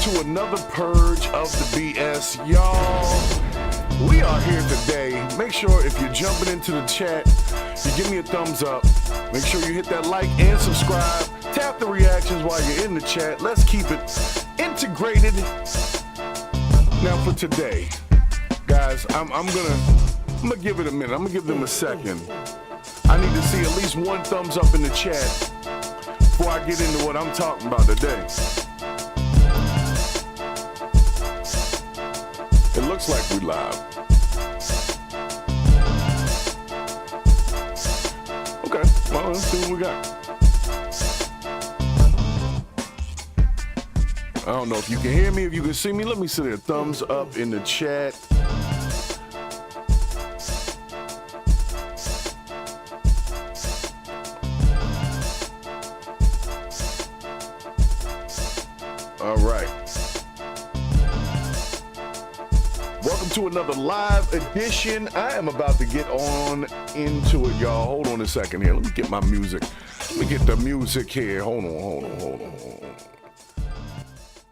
to another Purge of the BS. Y'all, we are here today. Make sure if you're jumping into the chat, you give me a thumbs up. Make sure you hit that like and subscribe. Tap the reactions while you're in the chat. Let's keep it integrated. Now for today, guys, I'm gonna give it a minute. I'm gonna give them a second. I need to see at least one thumbs up in the chat before I get into what I'm talking about today. It looks like we live. Okay, well, let's see what we got. I don't know if you can hear me, if you can see me. Let me see a thumbs up in the chat. All right. Welcome to another live edition. I am about to get on into it, y'all. Hold on a second here. Let me get my music. Let me get the music here. Hold on.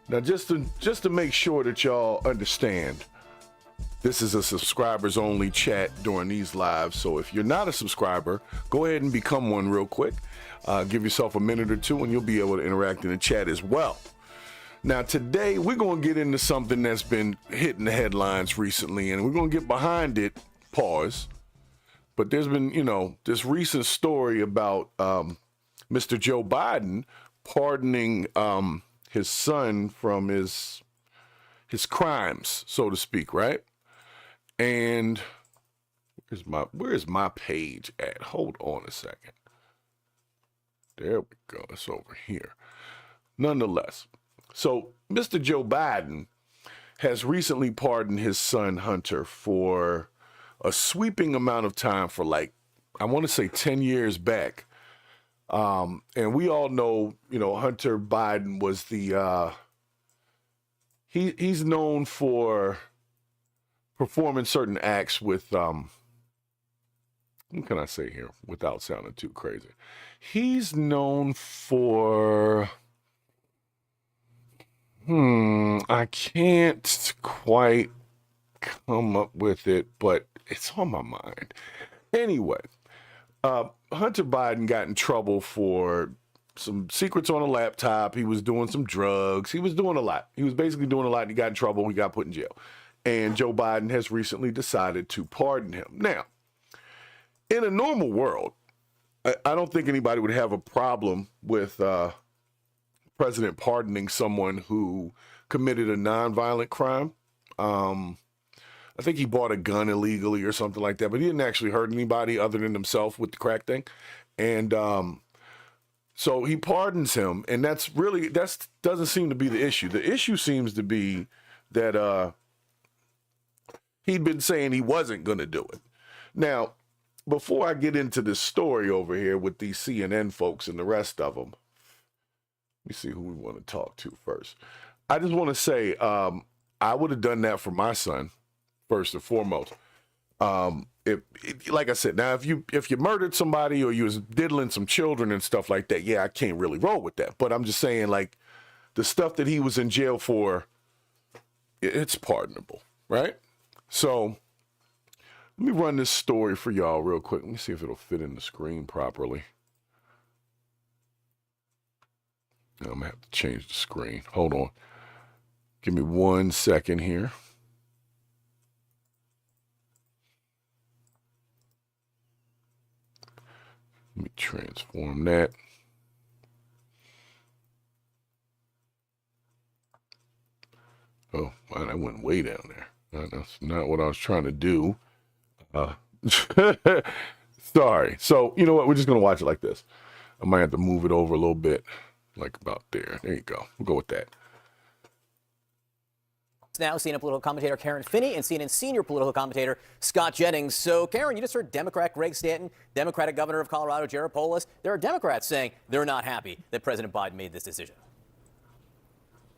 Now, just to make sure that y'all understand, this is a subscribers only chat during these lives. So if you're not a subscriber, go ahead and become one real quick. Give yourself a minute or two and you'll be able to interact in the chat as well. Now, today we're going to get into something that's been hitting the headlines recently, and we're going to get behind it, pause. But there's been, this recent story about Mr. Joe Biden pardoning his son from his crimes, so to speak, right? And where's my page at? Hold on a second. There we go. It's over here. Nonetheless, so Mr. Joe Biden has recently pardoned his son Hunter for a sweeping amount of time for I want to say 10 years back. And we all know, Hunter Biden was he's known for performing certain acts with, what can I say here without sounding too crazy? He's known for, I can't quite come up with it, but it's on my mind. Anyway, Hunter Biden got in trouble for some secrets on a laptop. He was doing some drugs. He was doing a lot. He was basically doing a lot. He got in trouble. He got put in jail. And Joe Biden has recently decided to pardon him. Now, in a normal world, I don't think anybody would have a problem with president pardoning someone who committed a nonviolent crime. I think he bought a gun illegally or something like that, but he didn't actually hurt anybody other than himself with the crack thing. And so he pardons him, and that doesn't seem to be the issue. The issue seems to be that he'd been saying he wasn't going to do it. Now, before I get into this story over here with these CNN folks and the rest of them, let me see who we want to talk to first. I just want to say I would have done that for my son, first and foremost. Like I said, now if you murdered somebody or you was diddling some children and stuff like that, yeah, I can't really roll with that. But I'm just saying, the stuff that he was in jail for, it's pardonable, right? So let me run this story for y'all real quick. Let me see if it'll fit in the screen properly. I'm going to have to change the screen. Hold on. Give me 1 second here. Let me transform that. Oh, wow, that went way down there. That's not what I was trying to do. Sorry. So, you know what? We're just going to watch it like this. I might have to move it over a little bit. Like about there. There you go. We'll go with that. Now, CNN political commentator Karen Finney and CNN senior political commentator Scott Jennings. So, Karen, you just heard Democrat Greg Stanton, Democratic governor of Colorado Jared Polis. There are Democrats saying they're not happy that President Biden made this decision.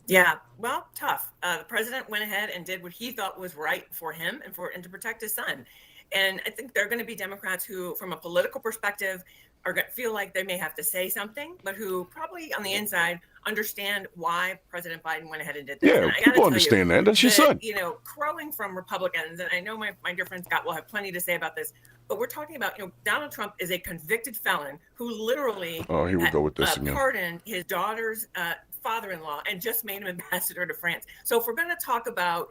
Yeah, well, tough. The president went ahead and did what he thought was right for him and to protect his son. And I think there are going to be Democrats who, from a political perspective, are going to feel like they may have to say something, but who probably on the inside understand why President Biden went ahead and did this. Yeah, And I gotta people tell understand you, that. That's your son. You know, crowing from Republicans, and I know my dear friend Scott will have plenty to say about this, but we're talking about, Donald Trump is a convicted felon who literally Here we go with this again. pardoned his daughter's father-in-law and just made him ambassador to France. So if we're going to talk about,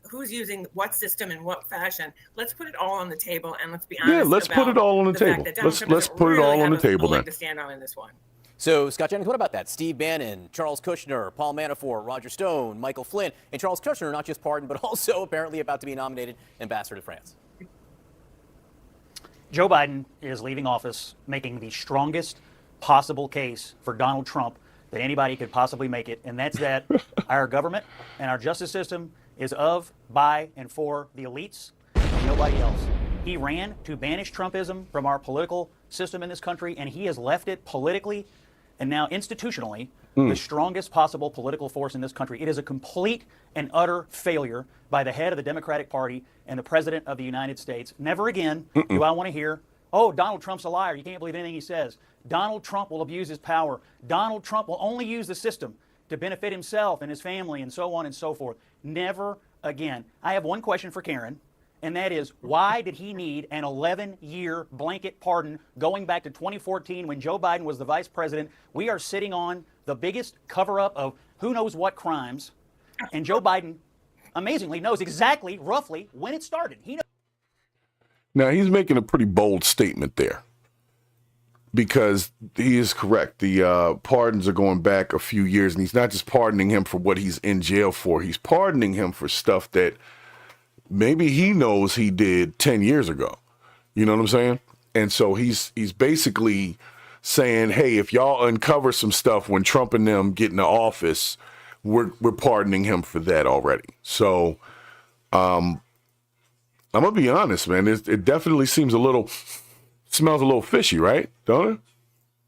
who's using what system in what fashion, let's put it all on the table and let's be honest. Yeah, let's put it all on the table. Let's put it all on the table then. To stand on in this one. So, Scott Jennings, what about that? Steve Bannon, Charles Kushner, Paul Manafort, Roger Stone, Michael Flynn, and Charles Kushner not just pardoned, but also apparently about to be nominated ambassador to France. Joe Biden is leaving office making the strongest possible case for Donald Trump that anybody could possibly make it, and that's that our government and our justice system is of, by, and for the elites and nobody else. He ran to banish Trumpism from our political system in this country, and he has left it politically and now institutionally the strongest possible political force in this country. It is a complete and utter failure by the head of the Democratic Party and the President of the United States. Never again do I want to hear, oh, Donald Trump's a liar. You can't believe anything he says. Donald Trump will abuse his power. Donald Trump will only use the system to benefit himself and his family and so on and so forth. Never again. I have one question for Karen, and that is, why did he need an 11-year blanket pardon going back to 2014 when Joe Biden was the vice president? We are sitting on the biggest cover-up of who knows what crimes, and Joe Biden amazingly knows exactly, roughly, when it started. He knows. Now, he's making a pretty bold statement there because he is correct. The pardons are going back a few years, and he's not just pardoning him for what he's in jail for. He's pardoning him for stuff that maybe he knows he did 10 years ago. You know what I'm saying? And so he's basically saying, hey, if y'all uncover some stuff when Trump and them get into office, we're pardoning him for that already. So I'm going to be honest, man. It definitely smells a little fishy, right? Don't it?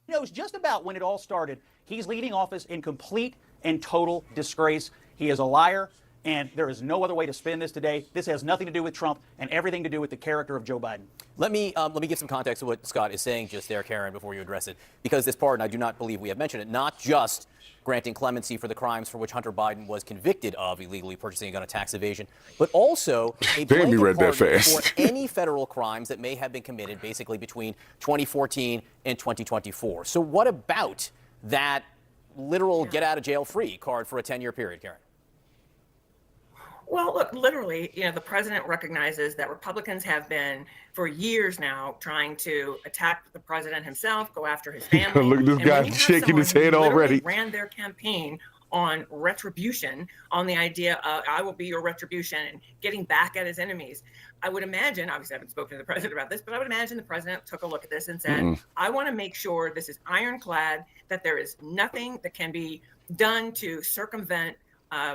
He knows just about when it all started. He's leaving office in complete and total disgrace. He is a liar. And there is no other way to spin this today. This has nothing to do with Trump and everything to do with the character of Joe Biden. Let me give some context to what Scott is saying just there, Karen, before you address it. Because this pardon, I do not believe we have mentioned it, not just granting clemency for the crimes for which Hunter Biden was convicted of illegally purchasing a gun, tax evasion, but also a blanket pardon for any federal crimes that may have been committed basically between 2014 and 2024. So what about that literal get out of jail free card for a 10-year period, Karen? Well, look, literally, the president recognizes that Republicans have been for years now trying to attack the president himself, go after his family. Look at this guy shaking his head already. Ran their campaign on retribution, on the idea of I will be your retribution and getting back at his enemies. I would imagine, obviously I haven't spoken to the president about this, but I would imagine the president took a look at this and said, I want to make sure this is ironclad, that there is nothing that can be done to circumvent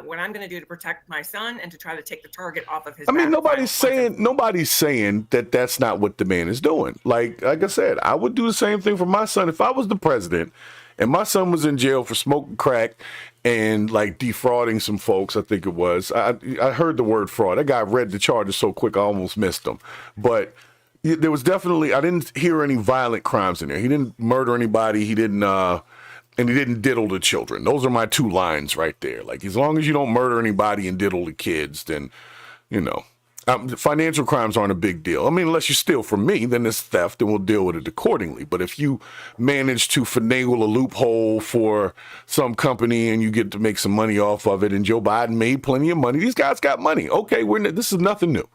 what I'm going to do to protect my son and to try to take the target off of his. I mean, nobody's saying that that's not what the man is doing. Like I said, I would do the same thing for my son if I was the president and my son was in jail for smoking crack and like defrauding some folks. I think it was. I heard the word fraud. That guy read the charges so quick I almost missed them. But there was definitely, I didn't hear any violent crimes in there. He didn't murder anybody. He didn't. And he didn't diddle the children. Those are my two lines right there. Like, as long as you don't murder anybody and diddle the kids, then, financial crimes aren't a big deal. I mean, unless you steal from me, then it's theft and we'll deal with it accordingly. But if you manage to finagle a loophole for some company and you get to make some money off of it, and Joe Biden made plenty of money, these guys got money. Okay, this is nothing new.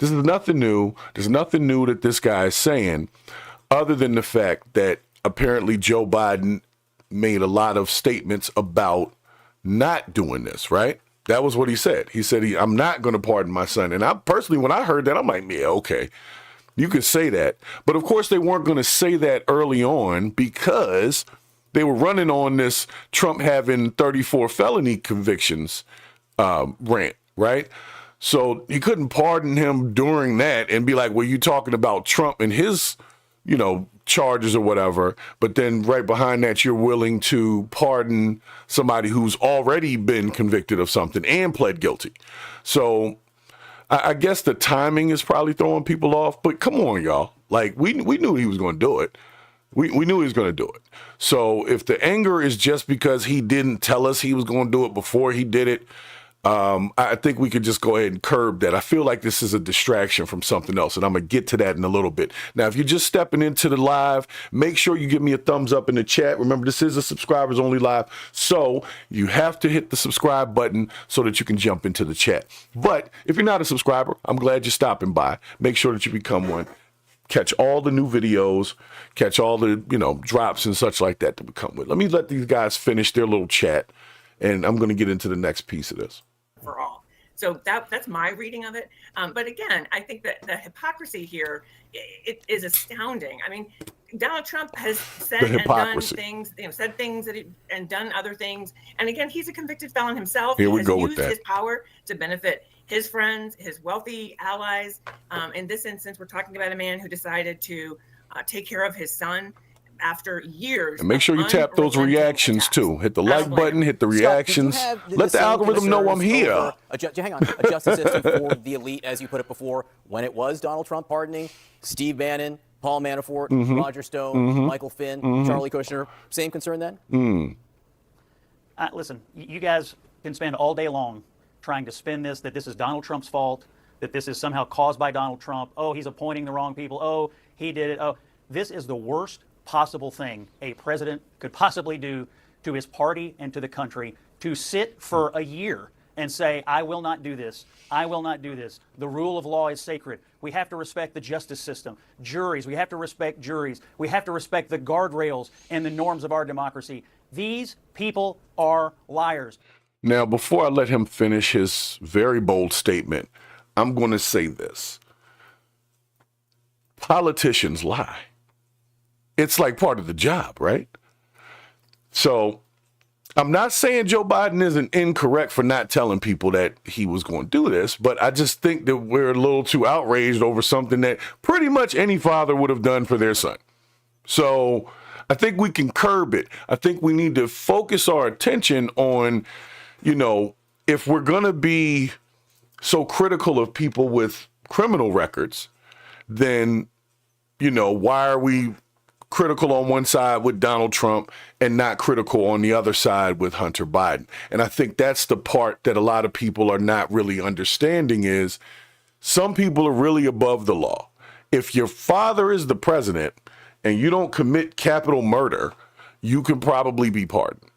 This is nothing new. There's nothing new that this guy is saying other than the fact that apparently Joe Biden made a lot of statements about not doing this, right? That was what he said. He said, I'm not going to pardon my son. And I personally, when I heard that, I'm like, yeah, okay, you could say that. But of course, they weren't going to say that early on because they were running on this Trump having 34 felony convictions rant, right? So he couldn't pardon him during that and be like, well, you talking about Trump and his, charges or whatever, but then right behind that, you're willing to pardon somebody who's already been convicted of something and pled guilty. So I guess the timing is probably throwing people off, but come on, y'all. Like, we knew he was going to do it. We knew he was going to do it. So if the anger is just because he didn't tell us he was going to do it before he did it, I think we could just go ahead and curb that. I feel like this is a distraction from something else, and I'm going to get to that in a little bit. Now, if you're just stepping into the live, make sure you give me a thumbs up in the chat. Remember, this is a subscribers only live, so you have to hit the subscribe button so that you can jump into the chat. But if you're not a subscriber, I'm glad you're stopping by. Make sure that you become one. Catch all the new videos, catch all the, drops and such like that we come with. Let me let these guys finish their little chat, and I'm going to get into the next piece of this. For all. So that's my reading of it. But again, I think that the hypocrisy here it is astounding. I mean, Donald Trump has said and done things, said things and done other things. And again, he's a convicted felon himself. Here we go with with that. that. His power to benefit his friends, his wealthy allies. In this instance, we're talking about a man who decided to take care of his son after years. And make sure you tap those reactions attacks. Too. Hit the like button, hit the reactions. Let the algorithm know I'm here. Hang on. A justice system for the elite, as you put it before, when it was Donald Trump pardoning Steve Bannon, Paul Manafort, Roger Stone, Michael Finn, Charlie Kushner. Same concern then? Listen, you guys can spend all day long trying to spin this, that this is Donald Trump's fault, that this is somehow caused by Donald Trump. Oh, he's appointing the wrong people. Oh, he did it. Oh, this is the worst possible thing a president could possibly do to his party and to the country, to sit for a year and say, I will not do this. I will not do this. The rule of law is sacred. We have to respect the justice system. Juries, we have to respect juries. We have to respect the guardrails and the norms of our democracy. These people are liars. Now, before I let him finish his very bold statement, I'm going to say this. Politicians lie. It's like part of the job, right? So I'm not saying Joe Biden isn't incorrect for not telling people that he was going to do this, but I just think that we're a little too outraged over something that pretty much any father would have done for their son. So I think we can curb it. I think we need to focus our attention on, if we're going to be so critical of people with criminal records, then, why are we critical on one side with Donald Trump and not critical on the other side with Hunter Biden? And I think that's the part that a lot of people are not really understanding is some people are really above the law. If your father is the president and you don't commit capital murder, you can probably be pardoned.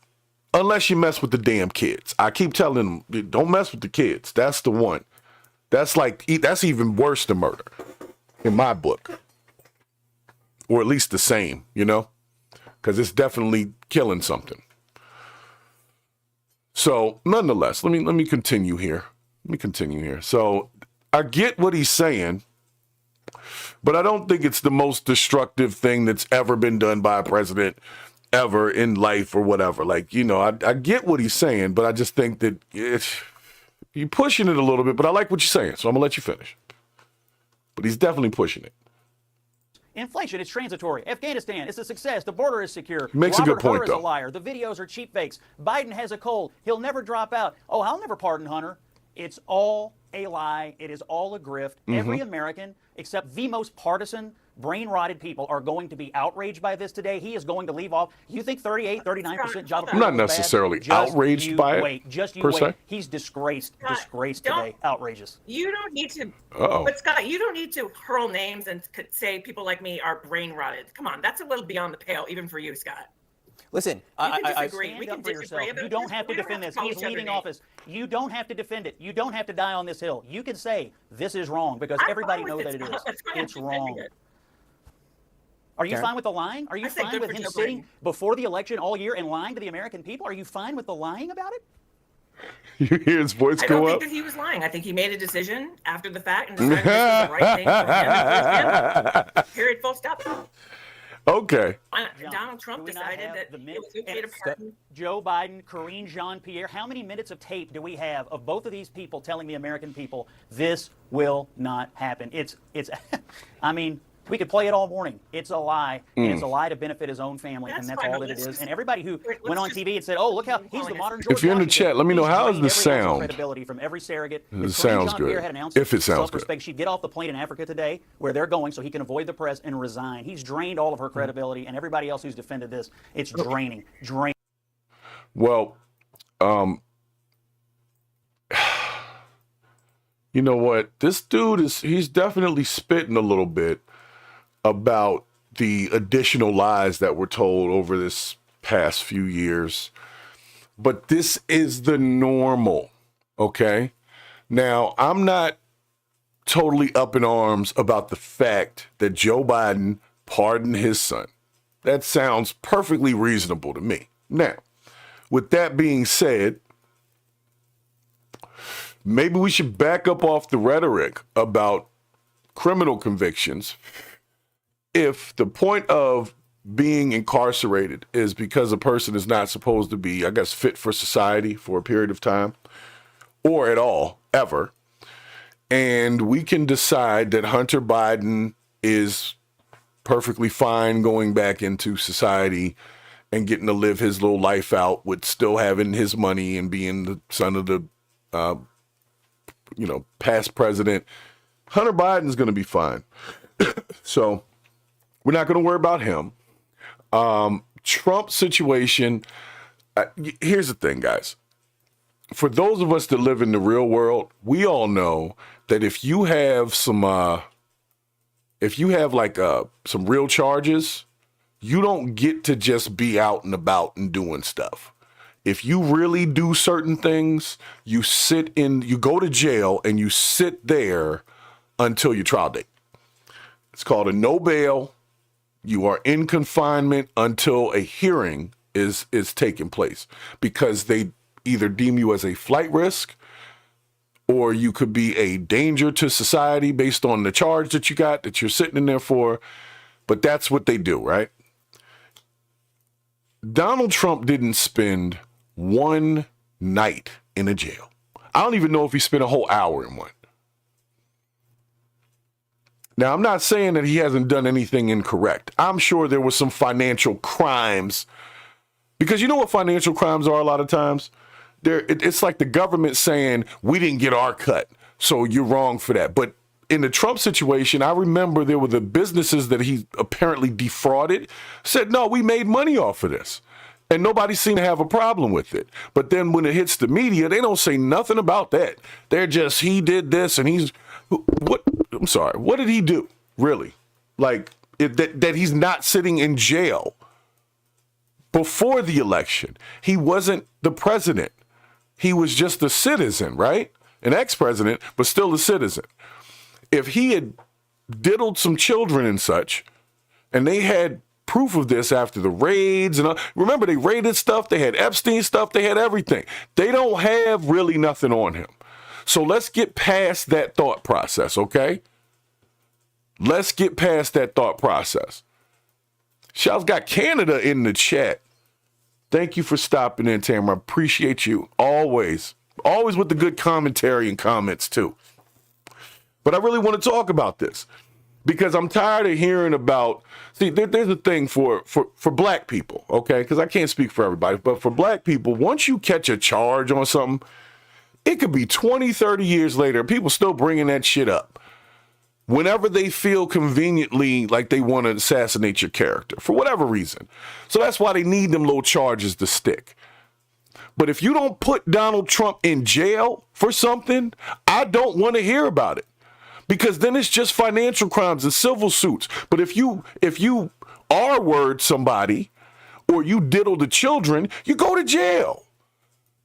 Unless you mess with the damn kids. I keep telling them, don't mess with the kids. That's the one. That's even worse than murder in my book. Or at least the same, because it's definitely killing something. So nonetheless, let me continue here. So I get what he's saying, but I don't think it's the most destructive thing that's ever been done by a president ever in life or whatever. I get what he's saying, but I just think that you're pushing it a little bit, but I like what you're saying, so I'm going to let you finish. But he's definitely pushing it. Inflation is transitory. Afghanistan is a success. The border is secure. Makes Robert a good point, Hur is though. A liar. The videos are cheap fakes. Biden has a cold. He'll never drop out. Oh, I'll never pardon Hunter. It's all a lie. It is all a grift. Every American, except the most partisan, brain-rotted people, are going to be outraged by this today. He is going to leave off. You think 39% job I'm not necessarily outraged by it. Wait. Just you per wait. se. He's disgraced Scott, today. Outrageous. You don't need to. Uh-oh. But Scott, you don't need to hurl names and say people like me are brain rotted. Come on, that's a little beyond the pale, even for you, Scott. Listen, I stand up for yourself. You don't have to defend this. He's leaving office. You don't have to defend it. You don't have to die on this hill. You can say this is wrong because everybody knows that it is. It's wrong. Are you fine with the lying? Are you fine with him sitting before the election all year and lying to the American people? Are you fine with the lying about it? You hear his voice I go don't up? think that he was lying. I think he made a decision after the fact and decided this was the right thing for him. Period. Full stop. Okay. Donald Trump decided that it was okay to pardon Joe Biden, Karine Jean-Pierre. How many minutes of tape do we have of both of these people telling the American people this will not happen? It's I mean, We could play it all morning. It's a lie. And it's a lie to benefit his own family, and that's fine, all but that it let's is. And everybody who let's went on just TV and said, "Oh, look how he's the modern George If you're in the Washington," chat, let me know, he's how drained does this every ounce of sound? credibility from every surrogate. It If sounds Jean-Pierre good. had an ounce If it sounds good. self-respect, she'd get off the plane in Africa today, where they're going, so he can avoid the press and resign. He's drained all of her credibility, and everybody else who's defended this, it's draining. Well, you know what? This dude he's definitely spitting a little bit about the additional lies that were told over this past few years. But this is the normal, okay? Now, I'm not totally up in arms about the fact that Joe Biden pardoned his son. That sounds perfectly reasonable to me. Now, with that being said, maybe we should back up off the rhetoric about criminal convictions. If the point of being incarcerated is because a person is not supposed to be, I guess, fit for society for a period of time, or at all, ever, and we can decide that Hunter Biden is perfectly fine going back into society and getting to live his little life out with still having his money and being the son of the past president, Hunter Biden's going to be fine. So we're not going to worry about him. Trump situation, here's the thing, guys. For those of us that live in the real world, we all know that if you have some real charges, you don't get to just be out and about and doing stuff. If you really do certain things, you go to jail and you sit there until your trial date. It's called a no bail. You are in confinement until a hearing is taking place, because they either deem you as a flight risk, or you could be a danger to society based on the charge that you got, that you're sitting in there for. But that's what they do, right? Donald Trump didn't spend one night in a jail. I don't even know if he spent a whole hour in one. Now, I'm not saying that he hasn't done anything incorrect. I'm sure there were some financial crimes, because you know what financial crimes are a lot of times? It's like the government saying, we didn't get our cut, so you're wrong for that. But in the Trump situation, I remember there were the businesses that he apparently defrauded, said, no, we made money off of this. And nobody seemed to have a problem with it. But then when it hits the media, they don't say nothing about that. They're just, he did this and I'm sorry, what did he do, really? Like, that he's not sitting in jail. Before the election, he wasn't the president. He was just a citizen, right? An ex-president, but still a citizen. If he had diddled some children and such, and they had proof of this after the raids, and remember, they raided stuff, they had Epstein stuff, they had everything. They don't have really nothing on him. So let's get past that thought process, okay? Let's get past that thought process. Shell's got Canada in the chat. Thank you for stopping in, Tamara. Appreciate you always. Always with the good commentary and comments, too. But I really want to talk about this because I'm tired of hearing about, there's a thing for black people, okay? Because I can't speak for everybody, but for black people, once you catch a charge on something, it could be 20, 30 years later, people still bringing that shit up whenever they feel conveniently like they want to assassinate your character for whatever reason. So that's why they need them little charges to stick. But if you don't put Donald Trump in jail for something, I don't want to hear about it, because then it's just financial crimes and civil suits. But if you R-word somebody or you diddle the children, you go to jail.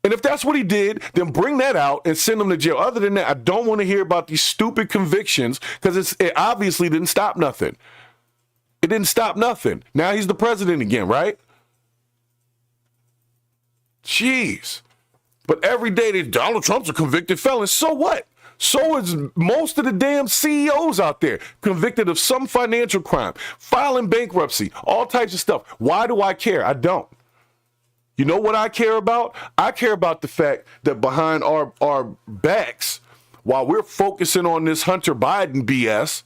And if that's what he did, then bring that out and send him to jail. Other than that, I don't want to hear about these stupid convictions, because it obviously didn't stop nothing. It didn't stop nothing. Now he's the president again, right? Jeez. But every day Donald Trump's a convicted felon. So what? So is most of the damn CEOs out there, convicted of some financial crime, filing bankruptcy, all types of stuff. Why do I care? I don't. You know what I care about? I care about the fact that behind our backs, while we're focusing on this Hunter Biden BS,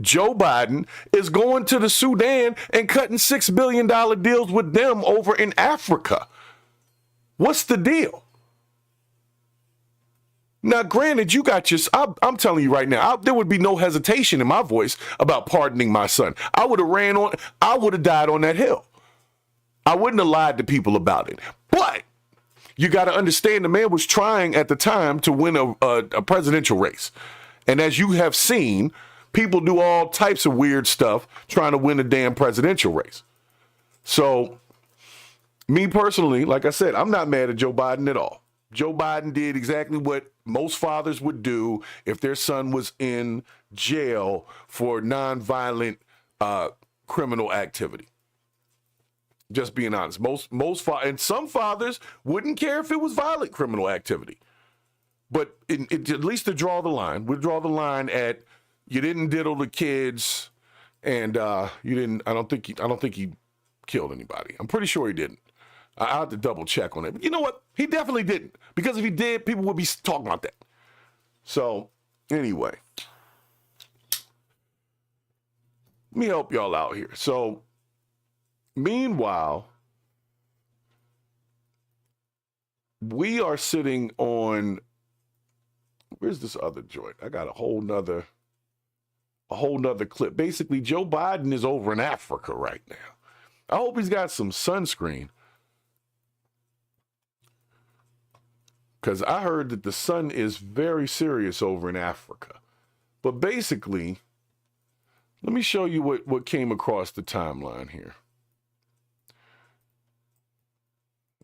Joe Biden is going to the Sudan and cutting $6 billion deals with them over in Africa. What's the deal? Now, granted, you got your, I'm telling you right now, there would be no hesitation in my voice about pardoning my son. I would have died on that hill. I wouldn't have lied to people about it. But you got to understand the man was trying at the time to win a presidential race. And as you have seen, people do all types of weird stuff trying to win a damn presidential race. So, me personally, like I said, I'm not mad at Joe Biden at all. Joe Biden did exactly what most fathers would do if their son was in jail for nonviolent criminal activity. Just being honest. And some fathers wouldn't care if it was violent criminal activity. But at least to draw the line, we'll draw the line at you didn't diddle the kids, and you didn't. I don't think he killed anybody. I'm pretty sure he didn't. I have to double check on it. But you know what? He definitely didn't. Because if he did, people would be talking about that. So, anyway. Let me help y'all out here. So, meanwhile, we are sitting on, where's this other joint? I got a whole nother clip. Basically, Joe Biden is over in Africa right now. I hope he's got some sunscreen. Because I heard that the sun is very serious over in Africa. But basically, let me show you what came across the timeline here.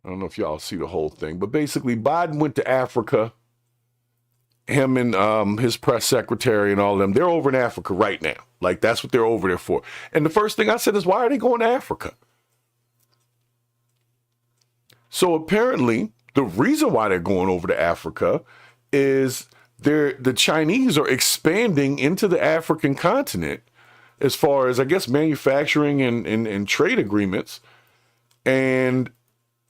I don't know if y'all see the whole thing, but basically Biden went to Africa. Him and his press secretary and all of them, they're over in Africa right now. Like, that's what they're over there for. And the first thing I said is, why are they going to Africa? So apparently, the reason why they're going over to Africa is the Chinese are expanding into the African continent as far as, I guess, manufacturing and trade agreements. And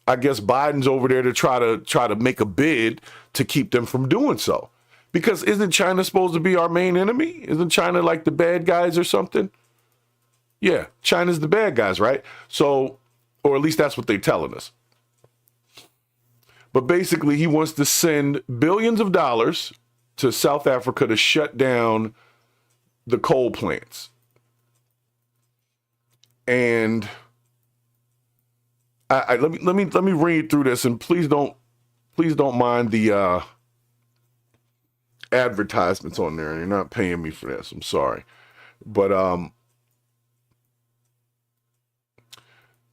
I guess Biden's over there to try to make a bid to keep them from doing so. Because isn't China supposed to be our main enemy? Isn't China like the bad guys or something? Yeah, China's the bad guys, right? So, or at least that's what they're telling us. But basically, he wants to send billions of dollars to South Africa to shut down the coal plants. And let me read through this, and please don't mind the advertisements on there. You're not paying me for this. I'm sorry, but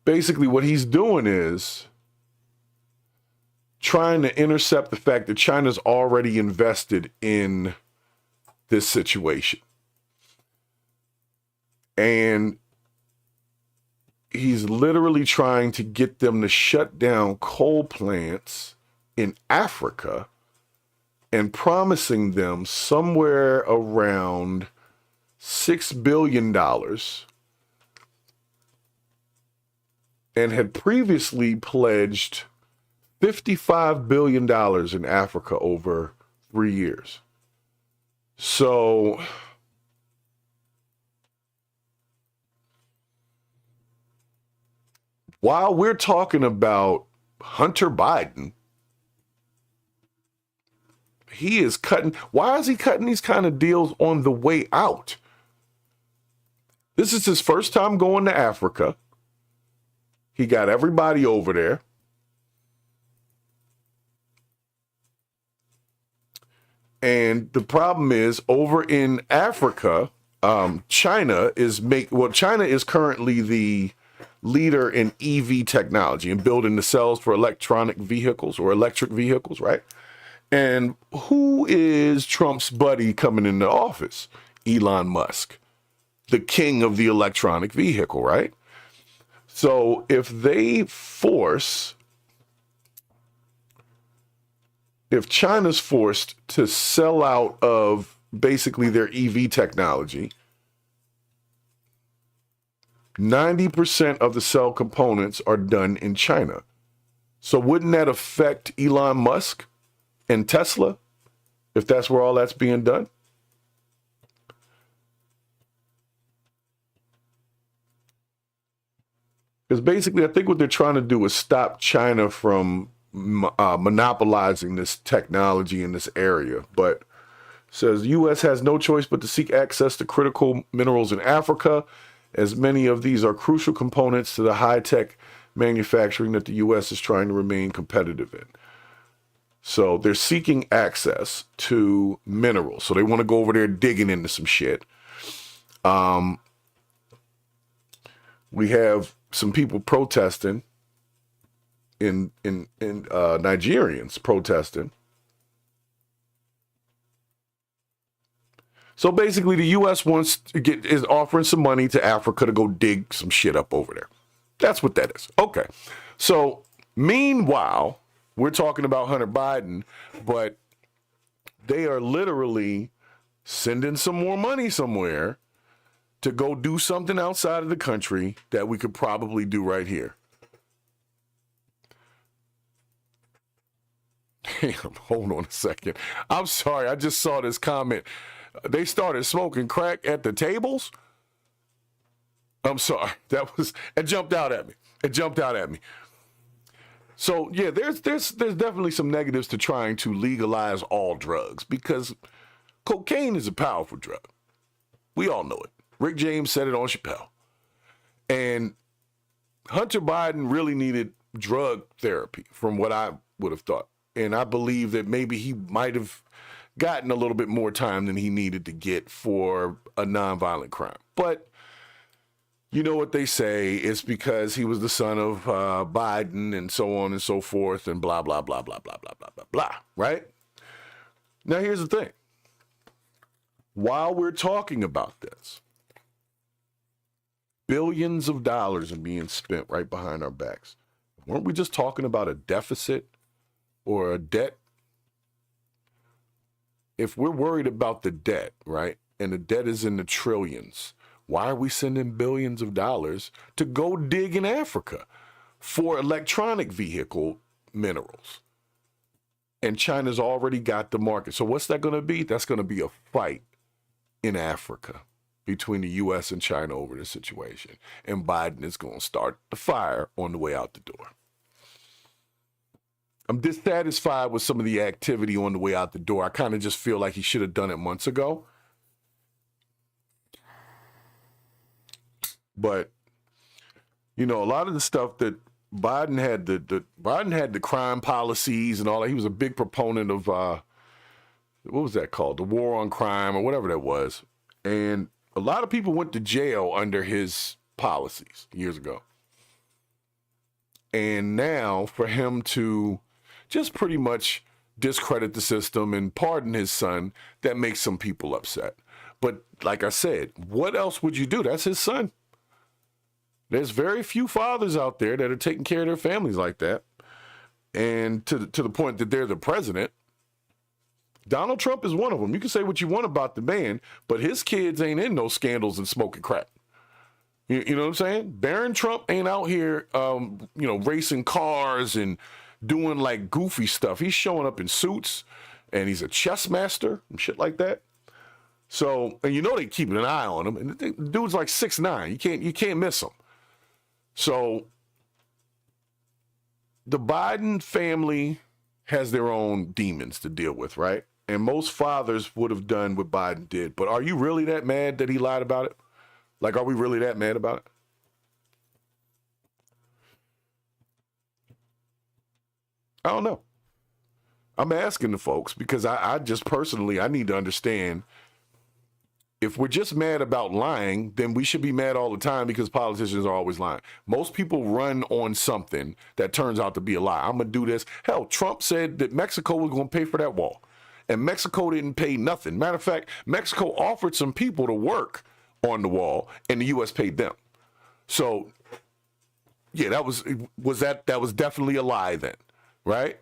basically, what he's doing is trying to intercept the fact that China's already invested in this situation. And he's literally trying to get them to shut down coal plants in Africa and promising them somewhere around $6 billion, and had previously pledged $55 billion in Africa over 3 years. So while we're talking about Hunter Biden, he is cutting. Why is he cutting these kind of deals on the way out? This is his first time going to Africa. He got everybody over there. And the problem is, over in Africa, China is currently the leader in EV technology and building the cells for electric vehicles, right? And who is Trump's buddy coming into office? Elon Musk, the king of the electronic vehicle, right? So if China's forced to sell out of basically their EV technology, 90% of the cell components are done in China. So wouldn't that affect Elon Musk and Tesla if that's where all that's being done? Because basically, I think what they're trying to do is stop China from monopolizing this technology in this area. But it says the U.S. has no choice but to seek access to critical minerals in Africa, as many of these are crucial components to the high-tech manufacturing that the U.S. is trying to remain competitive in. So they're seeking access to minerals. So they want to go over there digging into some shit. We have some people protesting in Nigerians protesting. So basically the U.S. is offering some money to Africa to go dig some shit up over there. That's what that is. Okay. So meanwhile, we're talking about Hunter Biden, but they are literally sending some more money somewhere to go do something outside of the country that we could probably do right here. Damn, hold on a second. I'm sorry, I just saw this comment. They started smoking crack at the tables? I'm sorry. It jumped out at me. So yeah, there's definitely some negatives to trying to legalize all drugs because cocaine is a powerful drug. We all know it. Rick James said it on Chappelle. And Hunter Biden really needed drug therapy from what I would have thought. And I believe that maybe he might have gotten a little bit more time than he needed to get for a nonviolent crime. But you know what they say, it's because he was the son of Biden and so on and so forth and blah, blah, blah, blah, blah, blah, blah, blah, blah, right? Now, here's the thing. While we're talking about this, billions of dollars are being spent right behind our backs. Weren't we just talking about a deficit or a debt? If we're worried about the debt, right, and the debt is in the trillions, why are we sending billions of dollars to go dig in Africa for electronic vehicle minerals? And China's already got the market. So what's that going to be? That's going to be a fight in Africa between the U.S. and China over this situation. And Biden is going to start the fire on the way out the door. I'm dissatisfied with some of the activity on the way out the door. I kind of just feel like he should have done it months ago. But, you know, a lot of the stuff that Biden had, Biden had the crime policies and all that. He was a big proponent of, what was that called? The war on crime or whatever that was. And a lot of people went to jail under his policies years ago. And now for him to just pretty much discredit the system and pardon his son, that makes some people upset. But like I said, what else would you do? That's his son. There's very few fathers out there that are taking care of their families like that. And to the point that they're the president. Donald Trump is one of them. You can say what you want about the man, but his kids ain't in no scandals and smoking crack. You know what I'm saying? Barron Trump ain't out here, racing cars and doing like goofy stuff. He's showing up in suits and he's a chess master and shit like that. So, and you know they keeping an eye on him. And the dude's like 6'9". You can't miss him. So the Biden family has their own demons to deal with, right? And most fathers would have done what Biden did. But are you really that mad that he lied about it? Like, are we really that mad about it? I don't know. I'm asking the folks because I just personally, I need to understand if we're just mad about lying, then we should be mad all the time because politicians are always lying. Most people run on something that turns out to be a lie. I'm going to do this. Hell, Trump said that Mexico was going to pay for that wall. And Mexico didn't pay nothing. Matter of fact, Mexico offered some people to work on the wall, and the U.S. paid them. So, yeah, that was definitely a lie then, right?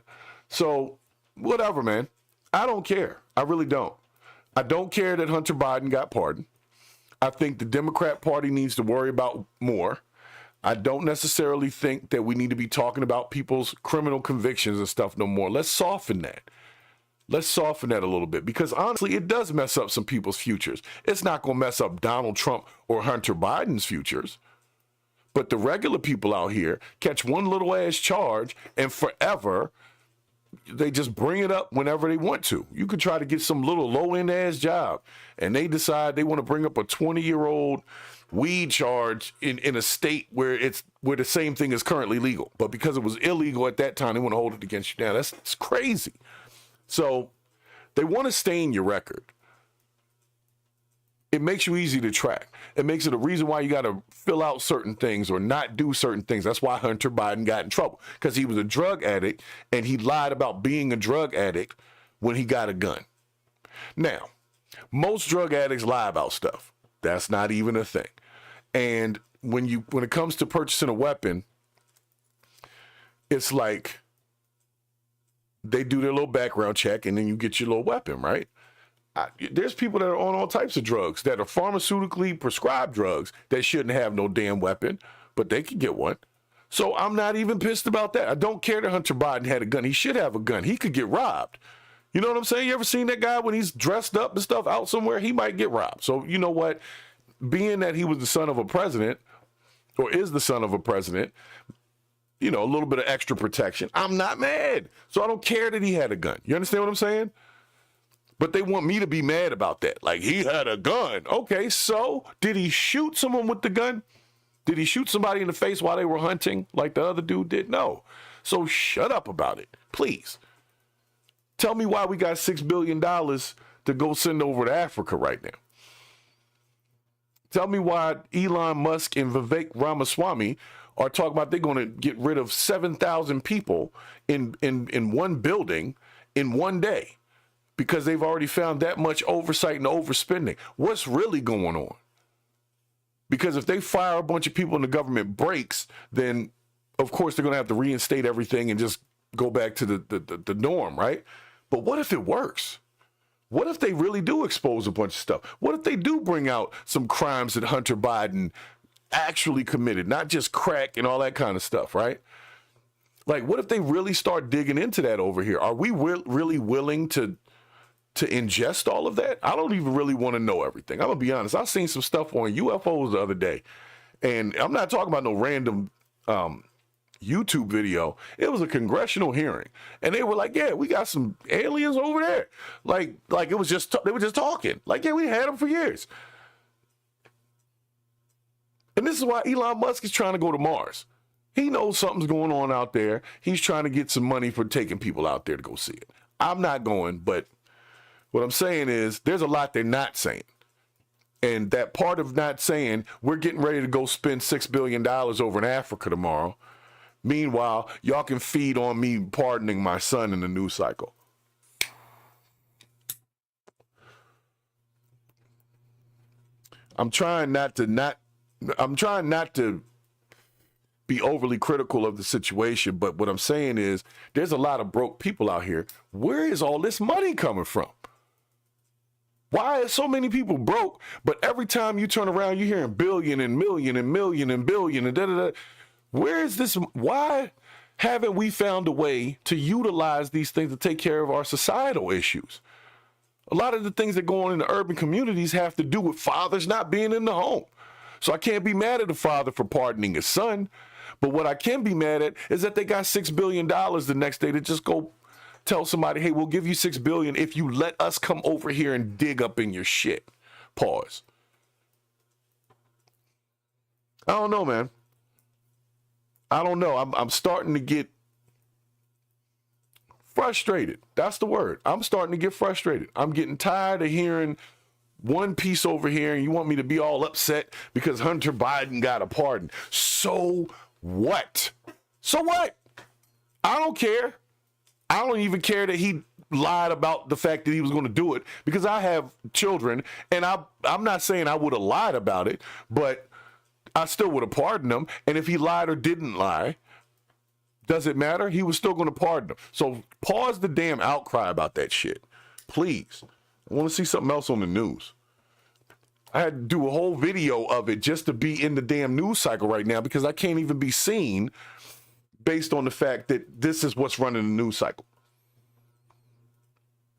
So, whatever, man. I don't care. I really don't. I don't care that Hunter Biden got pardoned. I think the Democrat Party needs to worry about more. I don't necessarily think that we need to be talking about people's criminal convictions and stuff no more. Let's soften that. Let's soften that a little bit because honestly, it does mess up some people's futures. It's not going to mess up Donald Trump or Hunter Biden's futures, But the regular people out here catch one little ass charge and forever they just bring it up whenever they want to. You could try to get some little low-end ass job and they decide they want to bring up a 20-year-old weed charge in a state where the same thing is currently legal. But because it was illegal at that time, they want to hold it against you now. It's crazy. So they want to stain your record. It makes you easy to track. It makes it a reason why you got to fill out certain things or not do certain things. That's why Hunter Biden got in trouble, because he was a drug addict and he lied about being a drug addict when he got a gun. Now, most drug addicts lie about stuff. That's not even a thing. And when it comes to purchasing a weapon, it's like they do their little background check and then you get your little weapon, right? There's people that are on all types of drugs that are pharmaceutically prescribed drugs that shouldn't have no damn weapon, but they can get one. So I'm not even pissed about that. I don't care that Hunter Biden had a gun. He should have a gun. He could get robbed. You know what I'm saying? You ever seen that guy when he's dressed up and stuff out somewhere? He might get robbed. So you know what? Being that he was the son of a president, or is the son of a president, you know, a little bit of extra protection. I'm not mad. So I don't care that he had a gun. You understand what I'm saying? But they want me to be mad about that. Like, he had a gun. Okay, so did he shoot someone with the gun? Did he shoot somebody in the face while they were hunting like the other dude did? No. So shut up about it, please. Tell me why we got $6 billion to go send over to Africa right now. Tell me why Elon Musk and Vivek Ramaswamy are talking about they're going to get rid of 7,000 people in one building in one day, because they've already found that much oversight and overspending. What's really going on? Because if they fire a bunch of people and the government breaks, then of course they're going to have to reinstate everything and just go back to the norm, right? But what if it works? What if they really do expose a bunch of stuff? What if they do bring out some crimes that Hunter Biden actually committed, not just crack and all that kind of stuff, right? Like, what if they really start digging into that over here? Are we really willing to ingest all of that? I don't even really want to know everything. I'm gonna be honest. I've seen some stuff on UFOs the other day, and I'm not talking about no random YouTube video. It was a congressional hearing, and they were like, "Yeah, we got some aliens over there." Like it was just they were just talking. Like, yeah, we had them for years. And this is why Elon Musk is trying to go to Mars. He knows something's going on out there. He's trying to get some money for taking people out there to go see it. I'm not going, but what I'm saying is there's a lot they're not saying. And that part of not saying, we're getting ready to go spend $6 billion over in Africa tomorrow. Meanwhile, y'all can feed on me pardoning my son in the news cycle. I'm trying not to be overly critical of the situation, but what I'm saying is there's a lot of broke people out here. Where is all this money coming from? Why are so many people broke, but every time you turn around, you're hearing billion and million and million and billion and da-da-da. Where is this? Why haven't we found a way to utilize these things to take care of our societal issues? A lot of the things that go on in the urban communities have to do with fathers not being in the home. So I can't be mad at the father for pardoning his son. But what I can be mad at is that they got $6 billion the next day to just go tell somebody, hey, we'll give you $6 billion if you let us come over here and dig up in your shit. Pause. I don't know, man. I don't know. I'm starting to get frustrated. That's the word. I'm starting to get frustrated. I'm getting tired of hearing one piece over here and you want me to be all upset because Hunter Biden got a pardon. So what? So what? I don't care. I don't even care that he lied about the fact that he was going to do it, because I have children, and I'm not saying I would have lied about it, but I still would have pardoned him. And if he lied or didn't lie, does it matter? He was still going to pardon him. So pause the damn outcry about that shit, please. I want to see something else on the news. I had to do a whole video of it just to be in the damn news cycle right now, because I can't even be seen based on the fact that this is what's running the news cycle.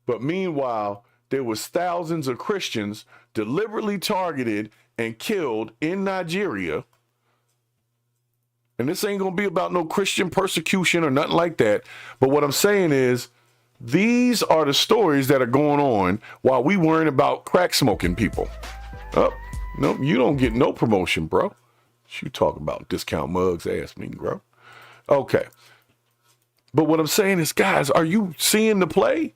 But meanwhile, there was thousands of Christians deliberately targeted and killed in Nigeria And this ain't going to be about no Christian persecution or nothing like that. But what I'm saying is, these are the stories that are going on while we worrying about crack smoking people. Oh, no, you don't get no promotion, bro. You talking about discount mugs, ass me, bro. Okay. But what I'm saying is, guys, are you seeing the play?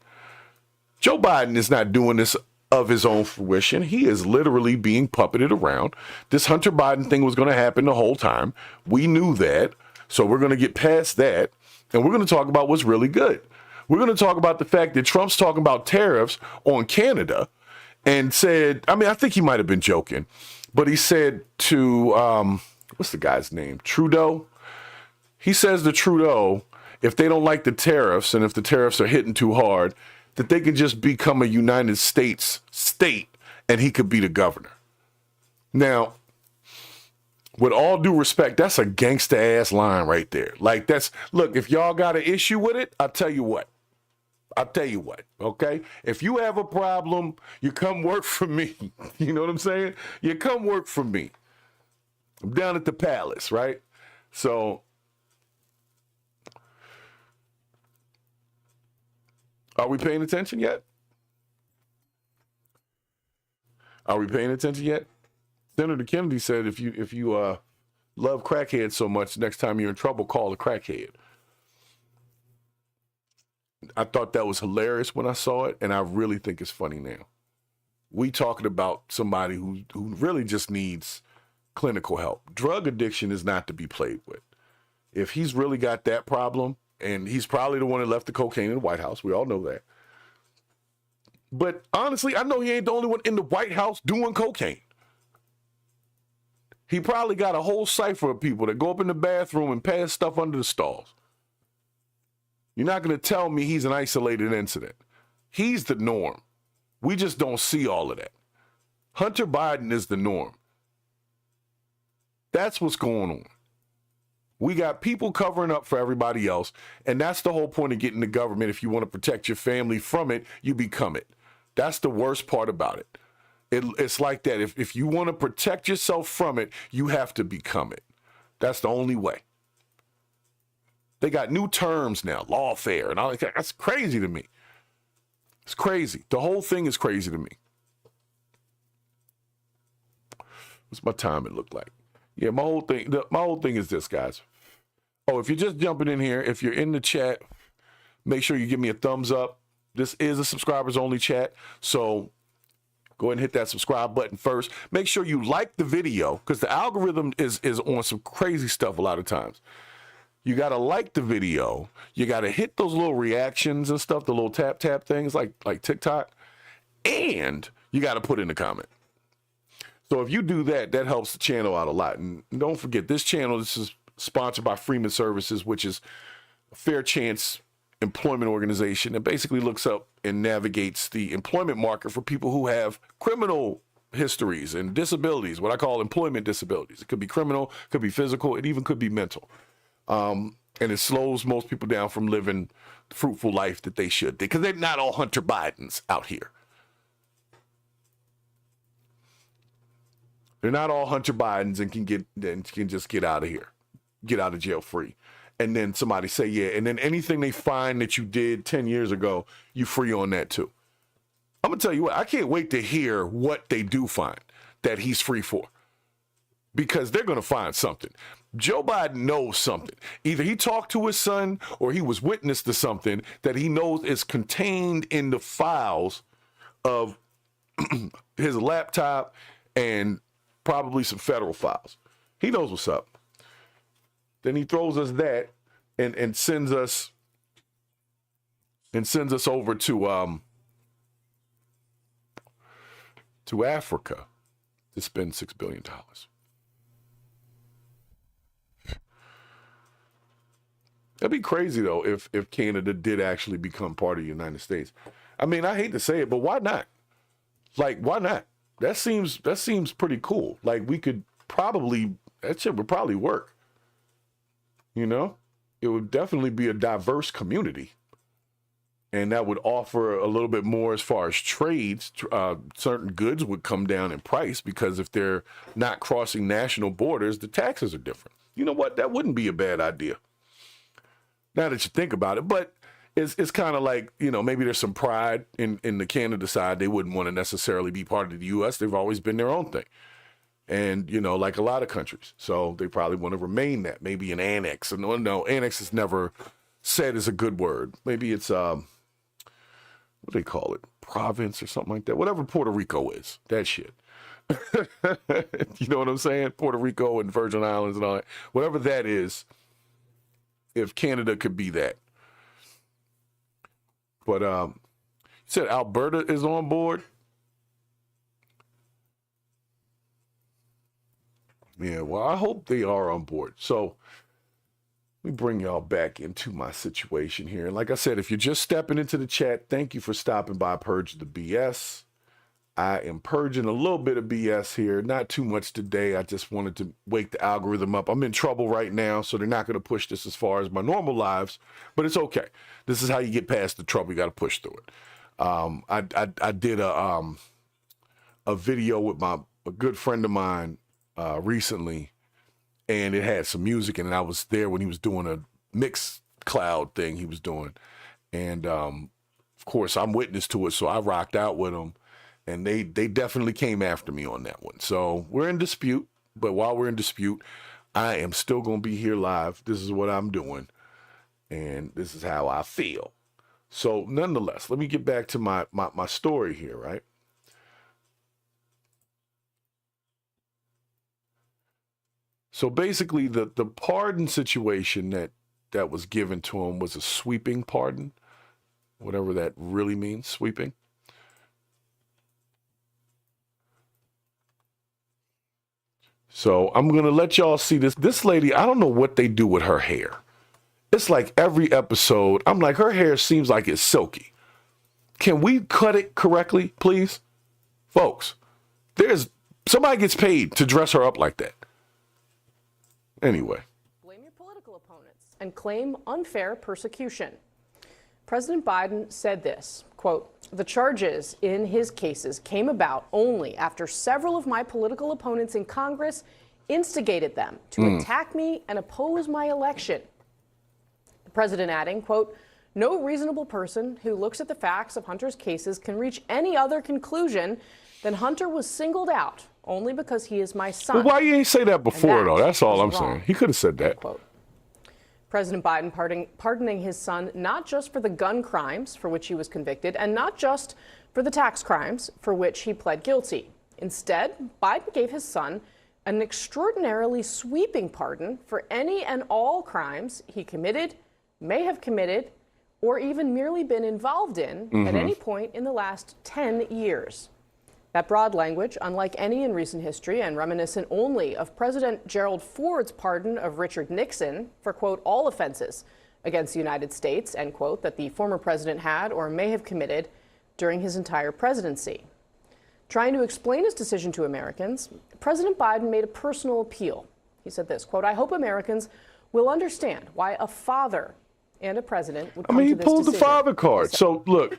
Joe Biden is not doing this of his own fruition. He is literally being puppeted around. This Hunter Biden thing was going to happen the whole time. We knew that. So we're going to get past that. And we're going to talk about what's really good. We're going to talk about the fact that Trump's talking about tariffs on Canada and said, I mean, I think he might have been joking, but he said to, what's the guy's name? Trudeau. He says to Trudeau, if they don't like the tariffs and if the tariffs are hitting too hard, that they could just become a United States state and he could be the governor. Now, with all due respect, that's a gangsta ass line right there. Like look, if y'all got an issue with it, I'll tell you what, okay? If you have a problem, you come work for me. You know what I'm saying? You come work for me. I'm down at the palace, right? So, are we paying attention yet? Are we paying attention yet? Senator Kennedy said if you love crackheads so much, next time you're in trouble, call a crackhead. I thought that was hilarious when I saw it, and I really think it's funny now. We talking about somebody who really just needs clinical help. Drug addiction is not to be played with. If he's really got that problem, and he's probably the one that left the cocaine in the White House. We all know that. But honestly, I know he ain't the only one in the White House doing cocaine. He probably got a whole cipher of people that go up in the bathroom and pass stuff under the stalls. You're not going to tell me he's an isolated incident. He's the norm. We just don't see all of that. Hunter Biden is the norm. That's what's going on. We got people covering up for everybody else, and that's the whole point of getting the government. If you want to protect your family from it, you become it. That's the worst part about it. It's like that. If you want to protect yourself from it, you have to become it. That's the only way. They got new terms now, lawfare, and all that. That's crazy to me. It's crazy. The whole thing is crazy to me. What's my time it look like? Yeah, my whole thing is this, guys. Oh, if you're just jumping in here, if you're in the chat, make sure you give me a thumbs up. This is a subscribers only chat, so go ahead and hit that subscribe button first. Make sure you like the video, because the algorithm is on some crazy stuff a lot of times. You got to like the video. You got to hit those little reactions and stuff, the little tap things like TikTok, and you got to put in a comment. So if you do that, that helps the channel out a lot. And don't forget, this is sponsored by Freeman Services, which is a fair chance employment organization that basically looks up and navigates the employment market for people who have criminal histories and disabilities, what I call employment disabilities. It could be criminal, could be physical, it even could be mental. And it slows most people down from living the fruitful life that they should, because they're not all Hunter Bidens out here. They're not all Hunter Bidens and can just get out of here, get out of jail free. And then somebody say, yeah, and then anything they find that you did 10 years ago, you free on that too. I'm going to tell you what, I can't wait to hear what they do find that he's free for, because they're going to find something. Joe Biden knows something. Either he talked to his son or he was witness to something that he knows is contained in the files of his laptop and probably some federal files. He knows what's up. Then he throws us that and sends us over to Africa to spend $6 billion. That'd be crazy though if Canada did actually become part of the United States. I mean, I hate to say it, but why not? Like, why not? That seems pretty cool. Like, that shit would probably work. You know, it would definitely be a diverse community, and that would offer a little bit more as far as trades. Certain goods would come down in price, because if they're not crossing national borders, the taxes are different. You know what? That wouldn't be a bad idea. Now that you think about it, but it's kind of like, you know, maybe there's some pride in the Canada side. They wouldn't want to necessarily be part of the U.S. They've always been their own thing. And, you know, like a lot of countries. So they probably want to remain that. Maybe an annex. No, annex is never said is a good word. Maybe it's, what do they call it? Province or something like that. Whatever Puerto Rico is. That shit. You know what I'm saying? Puerto Rico and Virgin Islands and all that. Whatever that is, if Canada could be that. But you said Alberta is on board? Yeah, well, I hope they are on board. So let me bring y'all back into my situation here. And like I said, if you're just stepping into the chat, thank you for stopping by Purge the BS. I am purging a little bit of BS here. Not too much today. I just wanted to wake the algorithm up. I'm in trouble right now, so they're not going to push this as far as my normal lives, but it's okay. This is how you get past the trouble. You got to push through it. I did a video with a good friend of mine recently, and it had some music, and I was there when he was doing a mix cloud thing he was doing. And of course, I'm witness to it, so I rocked out with him. And they definitely came after me on that one. So we're in dispute, but while we're in dispute, I am still going to be here live. This is what I'm doing, and this is how I feel. So nonetheless, let me get back to my story here, right? So basically, the pardon situation that was given to him was a sweeping pardon, whatever that really means, sweeping. So I'm going to let y'all see this. This lady, I don't know what they do with her hair. It's like every episode, I'm like, her hair seems like it's silky. Can we cut it correctly, please? Folks, somebody gets paid to dress her up like that. Anyway. Blame your political opponents and claim unfair persecution. President Biden said this, quote, "The charges in his cases came about only after several of my political opponents in Congress instigated them to attack me and oppose my election." The president adding, quote, "No reasonable person who looks at the facts of Hunter's cases can reach any other conclusion than Hunter was singled out only because he is my son." Well, why you ain't say that before, though? That's all I'm wrong. saying. He could have said that. Quote. President Biden pardoning his son not just for the gun crimes for which he was convicted and not just for the tax crimes for which he pled guilty. Instead, Biden gave his son an extraordinarily sweeping pardon for any and all crimes he committed, may have committed, or even merely been involved in at any point in the last 10 years. That broad language, unlike any in recent history and reminiscent only of President Gerald Ford's pardon of Richard Nixon for, quote, all offenses against the United States, end quote, that the former president had or may have committed during his entire presidency. Trying to explain his decision to Americans, President Biden made a personal appeal. He said this, quote, "I hope Americans will understand why a father and a president would come to this decision." He pulled the father card. So look.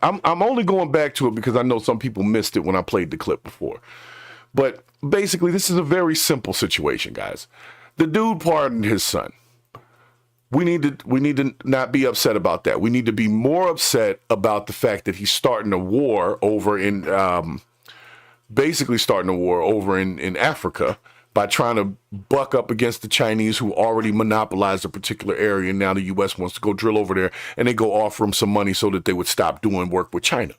I'm only going back to it because I know some people missed it when I played the clip before. But basically, this is a very simple situation, guys. The dude pardoned his son. We need to not be upset about that. We need to be more upset about the fact that he's starting a war over in Africa by trying to buck up against the Chinese who already monopolized a particular area. And now the U.S. wants to go drill over there, and they go offer them some money so that they would stop doing work with China.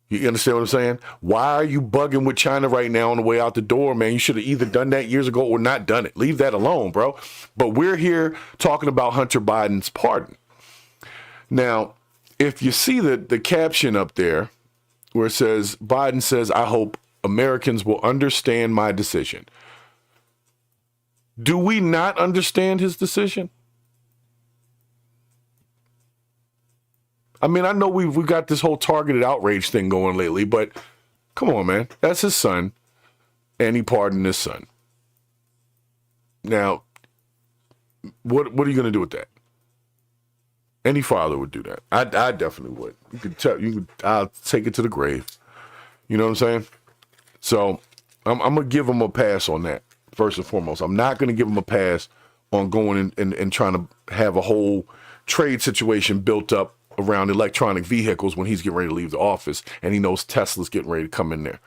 You understand what I'm saying? Why are you bugging with China right now on the way out the door, man? You should have either done that years ago or not done it. Leave that alone, bro. But we're here talking about Hunter Biden's pardon. Now, if you see the caption up there where it says, Biden says, "I hope Americans will understand my decision." Do we not understand his decision? I mean, I know we've got this whole targeted outrage thing going lately, but come on, man. That's his son, and he pardoned his son. Now, what are you going to do with that? Any father would do that. I definitely would. You could tell. I'll take it to the grave. You know what I'm saying? So I'm gonna give him a pass on that. first and foremost. I'm not going to give him a pass on going and trying to have a whole trade situation built up around electronic vehicles when he's getting ready to leave the office and he knows Tesla's getting ready to come in there.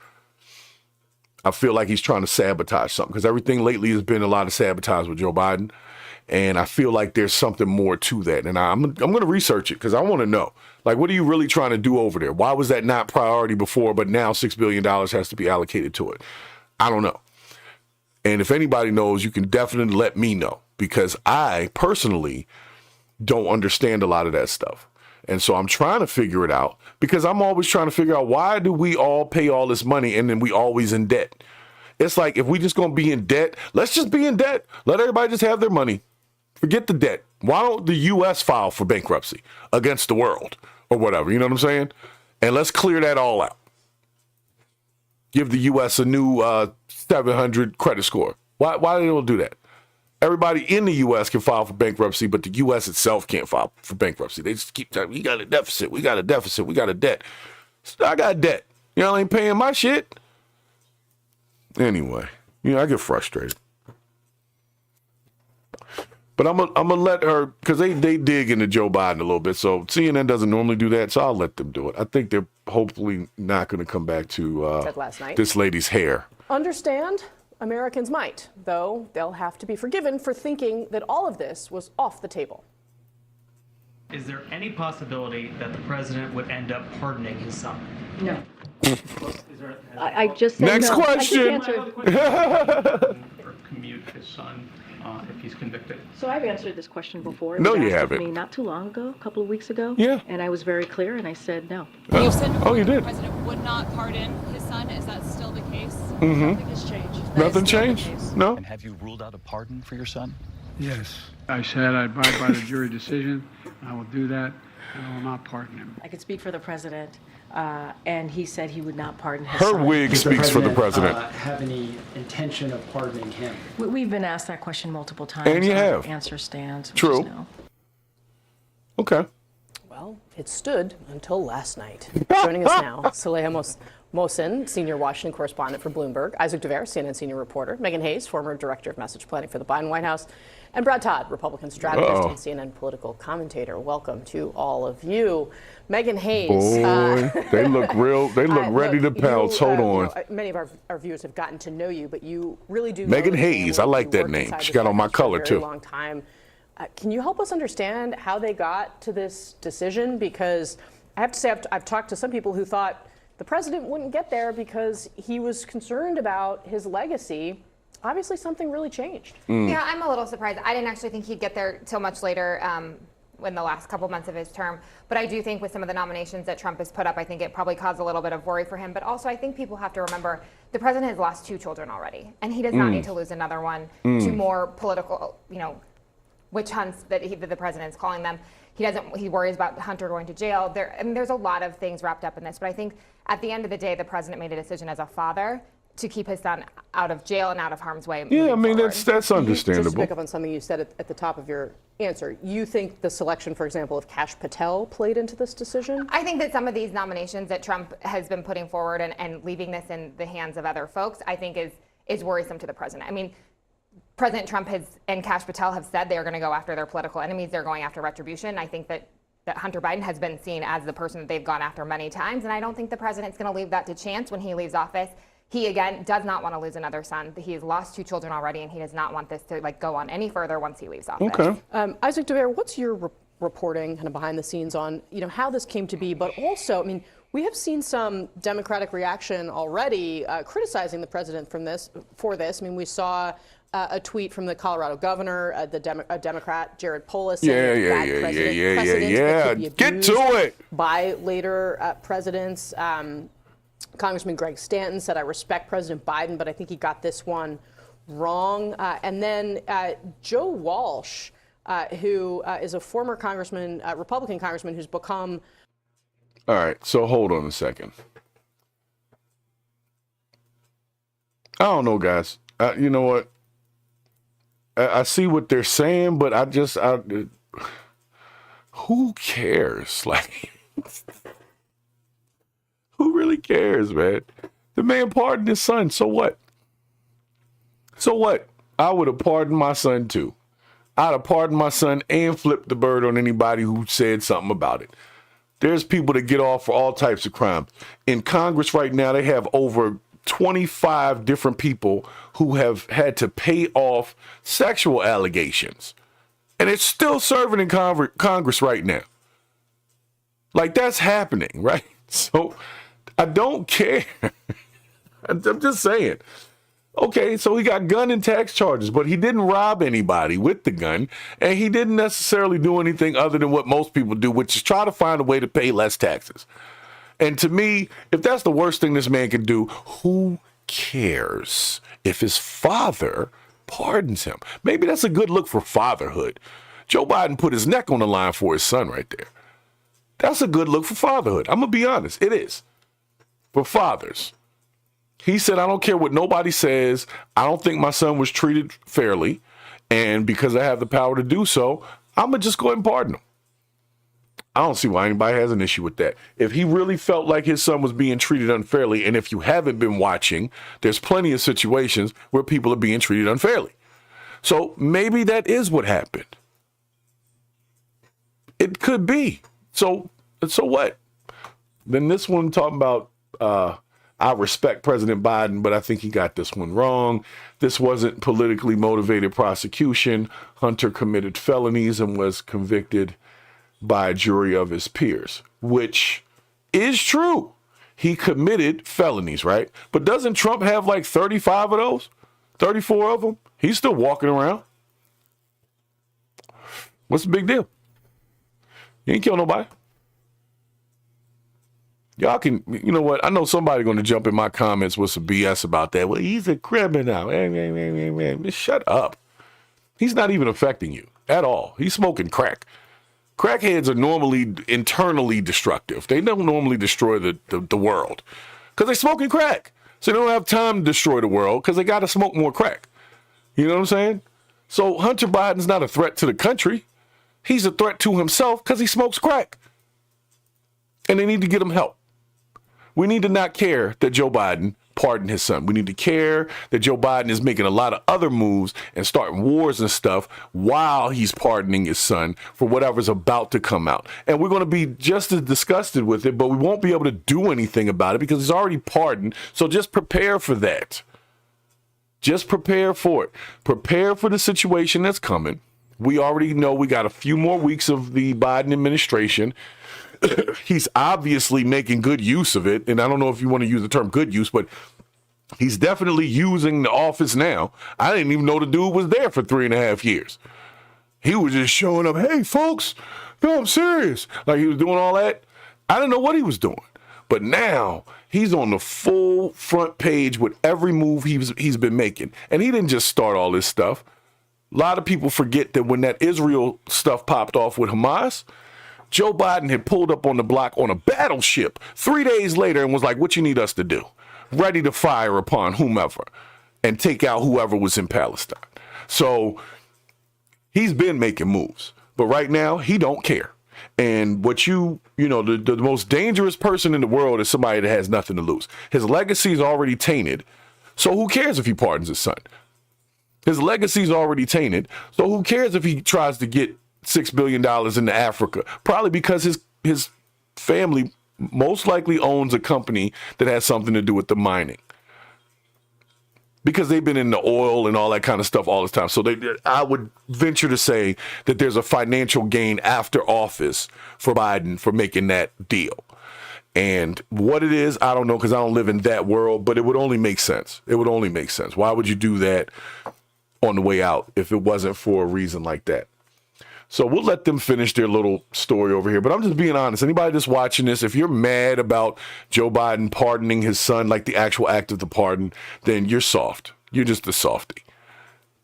I feel like he's trying to sabotage something because everything lately has been a lot of sabotage with Joe Biden. And I feel like there's something more to that. And I'm going to research it because I want to know, like, what are you really trying to do over there? Why was that not priority before, but now $6 billion has to be allocated to it? I don't know. And if anybody knows, you can definitely let me know because I personally don't understand a lot of that stuff. And so I'm trying to figure it out because I'm always trying to figure out why do we all pay all this money and then we always in debt? It's like if we just going to be in debt, let's just be in debt. Let everybody just have their money. Forget the debt. Why don't the U.S. file for bankruptcy against the world or whatever? You know what I'm saying? And let's clear that all out. Give the U.S. a new 700 credit score. Why they don't do that? Everybody in the U.S. can file for bankruptcy, but the U.S. itself can't file for bankruptcy. They just keep telling, we got a deficit, we got a deficit, we got a debt. I got debt. Y'all ain't paying my shit. Anyway, I get frustrated. But I'm gonna let her, because they dig into Joe Biden a little bit. So CNN doesn't normally do that, so I'll let them do it. I think they're hopefully not going to come back to Said last night. This lady's hair. Understand? Americans might, though they'll have to be forgiven for thinking that all of this was off the table. Is there any possibility that the president would end up pardoning his son? No. I just said Next no. question. Or commute his son if he's convicted? So I've answered this question before. No, It was you asked of haven't. Me not too long ago, a couple of weeks ago. Yeah. And I was very clear, and I said no. You said before you that did. the president would not pardon his son. Is that still the case? Mm-hmm. Nothing has changed. That is Nothing still the changed? case. No? And have you ruled out a pardon for your son? Yes. I said I abide by the jury decision. I will do that, and I will not pardon him. I could speak for the president, and he said he would not pardon his Her son. wig speaks for the president. Have any intention of pardoning him? We've been asked that question multiple times. And you Our have. Answer stands. Which True. is no. Okay. Well, it stood until last night. Joining us now, Saleha Mohsin, senior Washington correspondent for Bloomberg, Isaac Dever, CNN senior reporter, Megan Haze, former director of message planning for the Biden White House, and Brad Todd, Republican strategist and CNN political commentator. Welcome to all of you. Megan Haze. Boy, they look real. They look ready to pounce. Hold on. Many of our viewers have gotten to know you, but you really do. Megan know the Haze, family. I like You that worked name. inside She the got on my White House for a color, very too. long time. Can you help us understand how they got to this decision? Because I have to say, I've talked to some people who thought the president wouldn't get there because he was concerned about his legacy. Obviously, something really changed. Yeah, I'm a little surprised. I didn't actually think he'd get there till much later in the last couple months of his term. But I do think with some of the nominations that Trump has put up, I think it probably caused a little bit of worry for him. But also, I think people have to remember the president has lost 2 children already, and he does not need to lose another one to more political, witch hunts that the president's calling them. He worries about Hunter going to jail. There's a lot of things wrapped up in this. But I think at the end of the day, the president made a decision as a father to keep his son out of jail and out of harm's way. Yeah, I mean, forward. that's Just to understandable. pick up on something you said at the top of your answer, you think the selection, for example, of Kash Patel played into this decision? I think that some of these nominations that Trump has been putting forward and leaving this in the hands of other folks, I think is worrisome to the president. I mean, President Trump and Kash Patel have said they are going to go after their political enemies. They're going after retribution. I think that Hunter Biden has been seen as the person that they've gone after many times, and I don't think the president's going to leave that to chance when he leaves office. He, again, does not want to lose another son. He has lost 2 children already, and he does not want this to go on any further once he leaves office. Okay. Isaac Dever, what's your reporting kind of behind the scenes on how this came to be, but also, I mean, we have seen some Democratic reaction already criticizing the president for this. I mean, we saw a tweet from the Colorado governor, a Democrat, Jared Polis. Yeah. Get to it. By later presidents. Congressman Greg Stanton said, I respect President Biden, but I think he got this one wrong. And then Joe Walsh, who is a former congressman, Republican congressman, who's become... All right, so hold on a second. I don't know, guys. You know what? I see what they're saying, but who cares? Like... Who really cares, man? The man pardoned his son, so what? So what? I would have pardoned my son too. I'd have pardoned my son and flipped the bird on anybody who said something about it. There's people that get off for all types of crimes. In Congress right now, they have over 25 different people who have had to pay off sexual allegations. And it's still serving in Congress right now. Like, that's happening, right? So I don't care. I'm just saying. Okay, so he got gun and tax charges, but he didn't rob anybody with the gun, and he didn't necessarily do anything other than what most people do, which is try to find a way to pay less taxes. And to me, if that's the worst thing this man can do, who cares if his father pardons him? Maybe that's a good look for fatherhood. Joe Biden put his neck on the line for his son right there. That's a good look for fatherhood. I'm going to be honest. It is. For fathers. He said, I don't care what nobody says. I don't think my son was treated fairly. And because I have the power to do so, I'm going to just go ahead and pardon him. I don't see why anybody has an issue with that. If he really felt like his son was being treated unfairly, and if you haven't been watching, there's plenty of situations where people are being treated unfairly. So maybe that is what happened. It could be. So what? Then this one talking about, I respect President Biden, but I think he got this one wrong. This wasn't politically motivated prosecution. Hunter committed felonies and was convicted by a jury of his peers, which is true. He committed felonies, right? But doesn't Trump have like 35 of those? 34 of them? He's still walking around. What's the big deal? He ain't kill nobody. Y'all can, you know what? I know somebody going to jump in my comments with some BS about that. Well, he's a criminal. Just shut up. He's not even affecting you at all. He's smoking crack. Crackheads are normally internally destructive. They don't normally destroy the world because they're smoking crack. So they don't have time to destroy the world because they got to smoke more crack. You know what I'm saying? So Hunter Biden's not a threat to the country. He's a threat to himself because he smokes crack. And they need to get him help. We need to not care that Joe Biden pardoned his son. We need to care that Joe Biden is making a lot of other moves and starting wars and stuff while he's pardoning his son for whatever's about to come out. And we're going to be just as disgusted with it, but we won't be able to do anything about it because he's already pardoned. So just prepare for that. Just prepare for it. Prepare for the situation that's coming. We already know we got a few more weeks of the Biden administration. He's obviously making good use of it. And I don't know if you want to use the term good use, but he's definitely using the office now. I didn't even know the dude was there for 3.5 years. He was just showing up. Hey, folks, no, I'm serious. Like he was doing all that. I didn't know what he was doing. But now he's on the full front page with every move he's been making. And he didn't just start all this stuff. A lot of people forget that when that Israel stuff popped off with Hamas, Joe Biden had pulled up on the block on a battleship 3 days later and was like, what you need us to do? Ready to fire upon whomever and take out whoever was in Palestine. So he's been making moves, but right now he don't care. And what the most dangerous person in the world is somebody that has nothing to lose. His legacy is already tainted. So who cares if he pardons his son? His legacy is already tainted. So who cares if he tries to get $6 billion into Africa? Probably because his family most likely owns a company that has something to do with the mining. Because they've been in the oil and all that kind of stuff all this time. So I would venture to say that there's a financial gain after office for Biden for making that deal. And what it is, I don't know because I don't live in that world, but it would only make sense. It would only make sense. Why would you do that on the way out if it wasn't for a reason like that? So we'll let them finish their little story over here. But I'm just being honest. Anybody that's watching this, if you're mad about Joe Biden pardoning his son, like the actual act of the pardon, then you're soft. You're just a softie.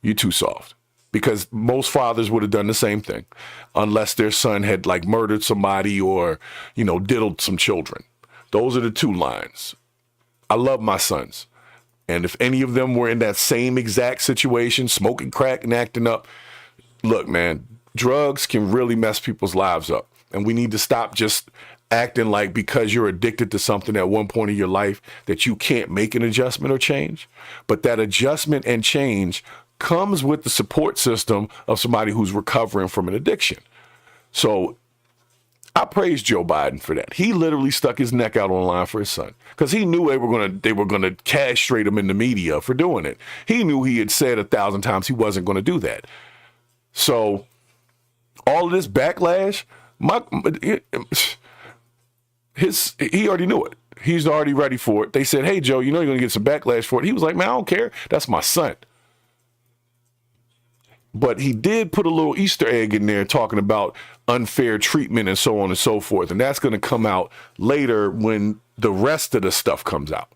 You're too soft. Because most fathers would have done the same thing unless their son had like murdered somebody or, diddled some children. Those are the two lines. I love my sons. And if any of them were in that same exact situation, smoking crack and acting up, look, man, drugs can really mess people's lives up. And we need to stop just acting like because you're addicted to something at one point in your life that you can't make an adjustment or change. But that adjustment and change comes with the support system of somebody who's recovering from an addiction. So I praise Joe Biden for that. He literally stuck his neck out on the line for his son because he knew they were gonna castrate him in the media for doing it. He knew he had said 1,000 times he wasn't going to do that. So all of this backlash, he already knew it. He's already ready for it. They said, "Hey, Joe, you know you're going to get some backlash for it." He was like, "Man, I don't care. That's my son." But he did put a little Easter egg in there talking about unfair treatment and so on and so forth. And that's going to come out later when the rest of the stuff comes out.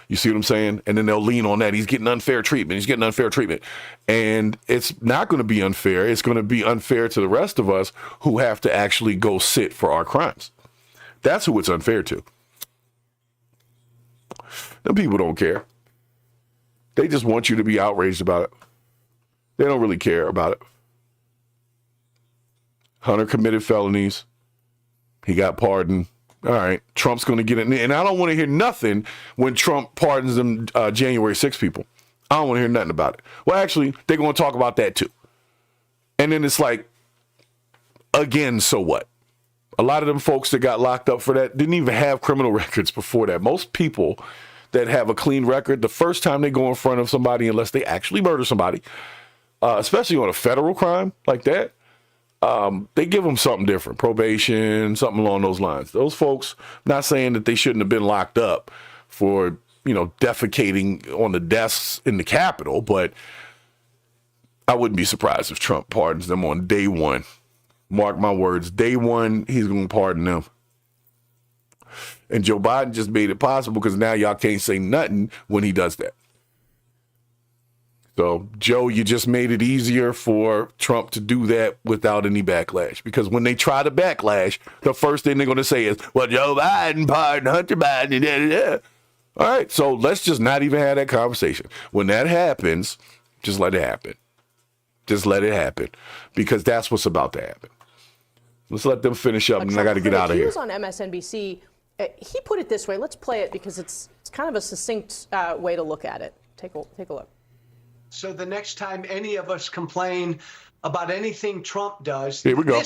You see what I'm saying? And then they'll lean on that. He's getting unfair treatment. He's getting unfair treatment. And it's not going to be unfair. It's going to be unfair to the rest of us who have to actually go sit for our crimes. That's who it's unfair to. Them people don't care. They just want you to be outraged about it. They don't really care about it. Hunter committed felonies. He got pardoned. All right, Trump's going to get it. And I don't want to hear nothing when Trump pardons them January 6 people. I don't want to hear nothing about it. Well, actually, they're going to talk about that too. And then it's like, again, so what? A lot of them folks that got locked up for that didn't even have criminal records before that. Most people that have a clean record, the first time they go in front of somebody, unless they actually murder somebody, especially on a federal crime like that, they give them something different, probation, something along those lines. Those folks, not saying that they shouldn't have been locked up for, defecating on the desks in the Capitol, but I wouldn't be surprised if Trump pardons them on day one. Mark my words, day one, he's going to pardon them. And Joe Biden just made it possible because now y'all can't say nothing when he does that. So, Joe, you just made it easier for Trump to do that without any backlash. Because when they try to backlash, the first thing they're going to say is, well, Joe Biden pardoned Hunter Biden. Da, da, da. All right, so let's just not even have that conversation. When that happens, just let it happen. Just let it happen. Because that's what's about to happen. Let's let them finish up, and I got to get out of here. He was on MSNBC. He put it this way. Let's play it because it's kind of a succinct way to look at it. Take a look. So the next time any of us complain about anything Trump does, here we go.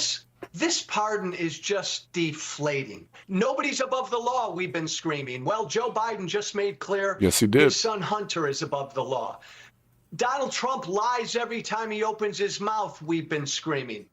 This pardon is just deflating. Nobody's above the law, we've been screaming. Well, Joe Biden just made clear yes, he did. His son Hunter is above the law. Donald Trump lies every time he opens his mouth, we've been screaming.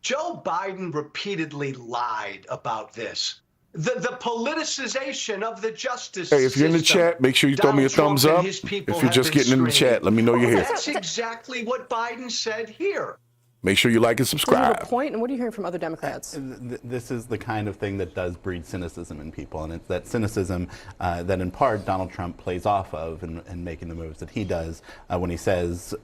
Joe Biden repeatedly lied about this. The politicization of the justice system. Hey, if you're in the chat, make sure you throw me a thumbs up. If you're just getting in the chat, let me know you're here. That's exactly what Biden said here. Make sure you like and Do you subscribe. have a point? And what are you hearing from other Democrats? This is the kind of thing that does breed cynicism in people, and it's that cynicism that in part Donald Trump plays off of in making the moves that he does when he says,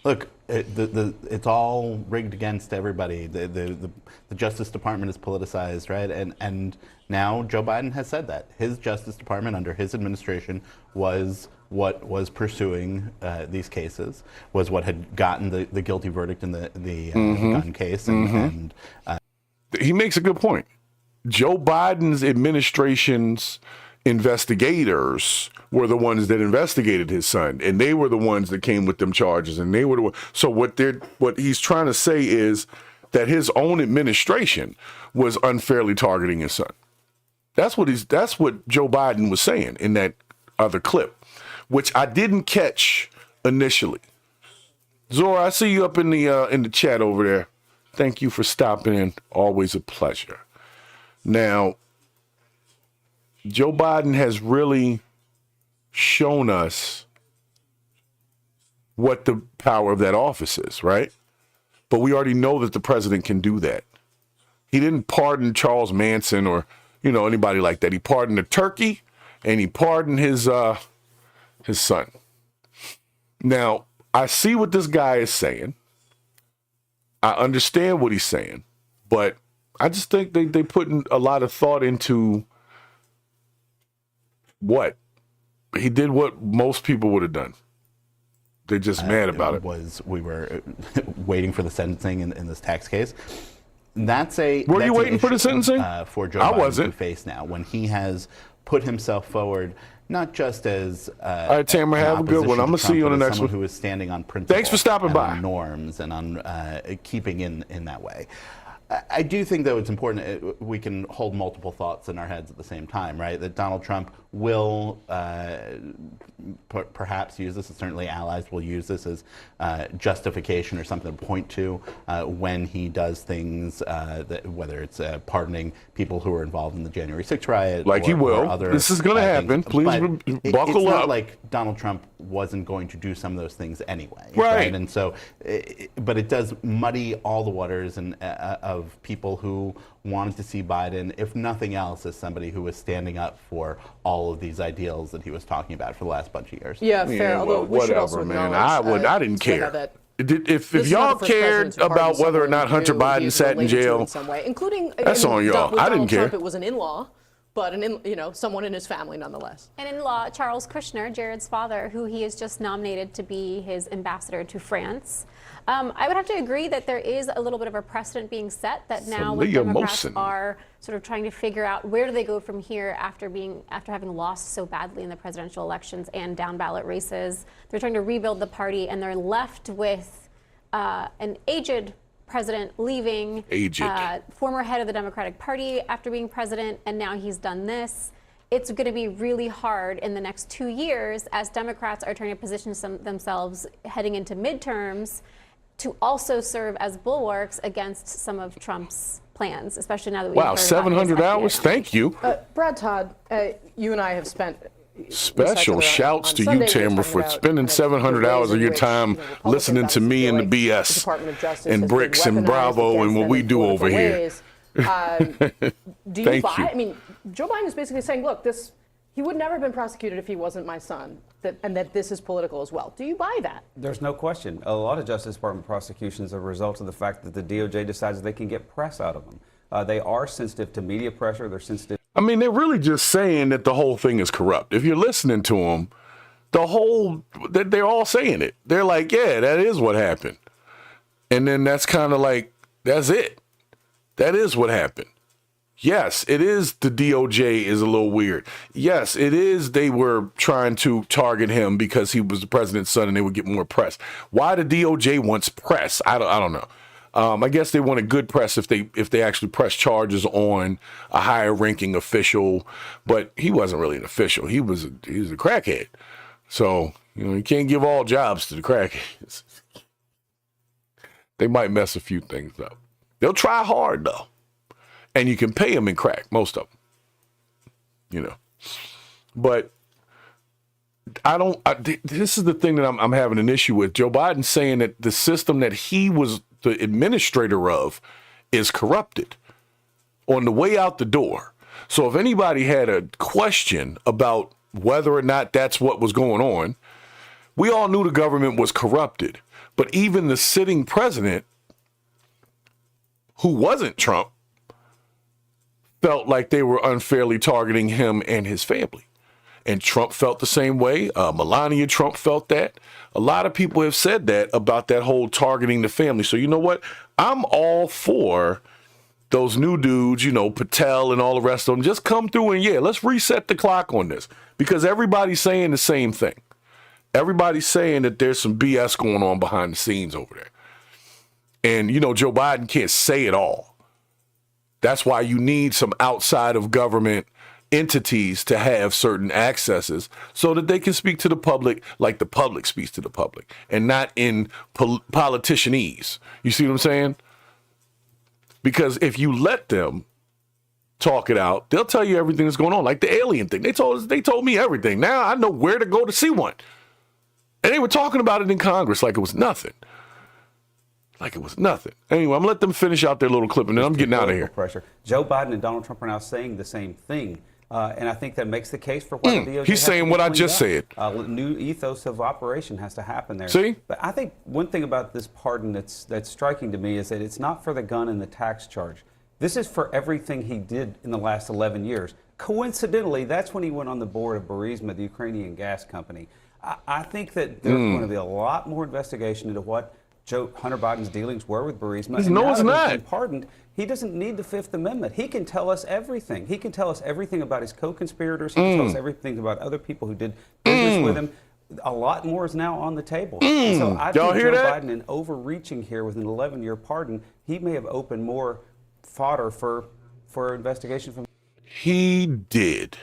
look, it's all rigged against everybody. The Justice Department is politicized, right? And now Joe Biden has said that. His Justice Department under his administration was what was pursuing these cases, was what had gotten the guilty verdict in the gun case. And he makes a good point. Joe Biden's administration's investigators were the ones that investigated his son, and they were the ones that came with them charges, and they were the ones. So what he's trying to say is that his own administration was unfairly targeting his son. That's what Joe Biden was saying in that other clip, which I didn't catch initially. Zora, I see you up in the chat over there. Thank you for stopping in. Always a pleasure. Now, Joe Biden has really shown us what the power of that office is, right? But we already know that the president can do that. He didn't pardon Charles Manson or, anybody like that. He pardoned the turkey and he pardoned his son. Now, I see what this guy is saying. I understand what he's saying, but I just think they put a lot of thought into what he did, what most people would have done. They're just mad about it. We were waiting for the sentencing in this tax case. That's a. Were that's you an waiting for the issue, sentencing? For Joe I Biden wasn't. to face now when he has put himself forward. Not just as all right, Tamara, have a good one. I'm gonna see you on the next one. Who is standing on principle. Thanks for stopping and by. On norms and on keeping in that way. I do think, though, it's important we can hold multiple thoughts in our heads at the same time, right? That Donald Trump will perhaps use this, and certainly allies will use this as justification or something to point to when he does things, that, whether it's pardoning people who were involved in the January 6th riot. Like he will. Other, this is going to happen. Please buckle it's up. Not like Donald Trump wasn't going to do some of those things anyway. Right. And so, but it does muddy all the waters and of people who wanted to see Biden, if nothing else, as somebody who was standing up for all of these ideals that he was talking about for the last bunch of years. Yeah, fair. Although we should also man. acknowledge, I didn't care. that If y'all cared about whether or not Hunter Biden sat in jail, in some way, including that's on y'all. I didn't care. Trump, it was an in-law, but someone in his family nonetheless. And in-law Charles Kushner, Jared's father, who he has just nominated to be his ambassador to France. I would have to agree that there is a little bit of a precedent being set that now when Democrats are sort of trying to figure out where do they go from here after having lost so badly in the presidential elections and down ballot races. They're trying to rebuild the party, and they're left with an aged president leaving, former head of the Democratic Party after being president, and now he's done this. It's going to be really hard in the next 2 years as Democrats are trying to position themselves heading into midterms to also serve as bulwarks against some of Trump's plans, especially now that we've heard 700 hours. Thank you. Brad Todd, you and I have spent special shouts to you, Tamara, for spending 700 hours of your time listening to me and the BS and Brix and Bravo and what we do over here. Do you buy? I mean, Joe Biden is basically saying, look, he would never have been prosecuted if he wasn't my son, and that this is political as well. Do you buy that? There's no question. A lot of Justice Department prosecutions are a result of the fact that the DOJ decides they can get press out of them. They are sensitive to media pressure. They're sensitive. I mean, they're really just saying that the whole thing is corrupt. If you're listening to them, they're all saying it. They're like, yeah, that is what happened. And then that's kind of like, that's it. That is what happened. Yes, it is. The DOJ is a little weird. Yes, it is. They were trying to target him because he was the president's son and they would get more press. Why the DOJ wants press? I don't know. I guess they wanted good press if they actually press charges on a higher ranking official, but he wasn't really an official. He was a crackhead. So, you can't give all jobs to the crackheads. They might mess a few things up. They'll try hard though. And you can pay them in crack, most of them, But this is the thing that I'm having an issue with. Joe Biden saying that the system that he was the administrator of is corrupted on the way out the door. So if anybody had a question about whether or not that's what was going on, we all knew the government was corrupted. But even the sitting president, who wasn't Trump, felt like they were unfairly targeting him and his family. And Trump felt the same way. Melania Trump felt that. A lot of people have said that about that whole targeting the family. So you know what? I'm all for those new dudes, Patel and all the rest of them. Just come through and, let's reset the clock on this. Because everybody's saying the same thing. Everybody's saying that there's some BS going on behind the scenes over there. And, Joe Biden can't say it all. That's why you need some outside of government entities to have certain accesses so that they can speak to the public like the public speaks to the public and not in politicianese. You see what I'm saying? Because if you let them talk it out, they'll tell you everything that's going on. Like the alien thing. They told me everything. Now I know where to go to see one. And they were talking about it in Congress like it was nothing. Anyway, I'm going to let them finish out their little clip, and then I'm getting out of here. Pressure. Joe Biden and Donald Trump are now saying the same thing, and I think that makes the case for why the DOJ he's saying what I just said. New ethos of operation has to happen there. See? But I think one thing about this pardon that's striking to me is that it's not for the gun and the tax charge. This is for everything he did in the last 11 years. Coincidentally, that's when he went on the board of Burisma, the Ukrainian gas company. I think that there's going to be a lot more investigation into what Hunter Biden's dealings were with Burisma. No, and now it's that not. he's been pardoned, he doesn't need the Fifth Amendment. He can tell us everything. He can tell us everything about his co-conspirators. He can tell us everything about other people who did business with him. A lot more is now on the table. So I think Joe Biden, in overreaching here with an 11-year pardon, he may have opened more fodder for investigation from. He did.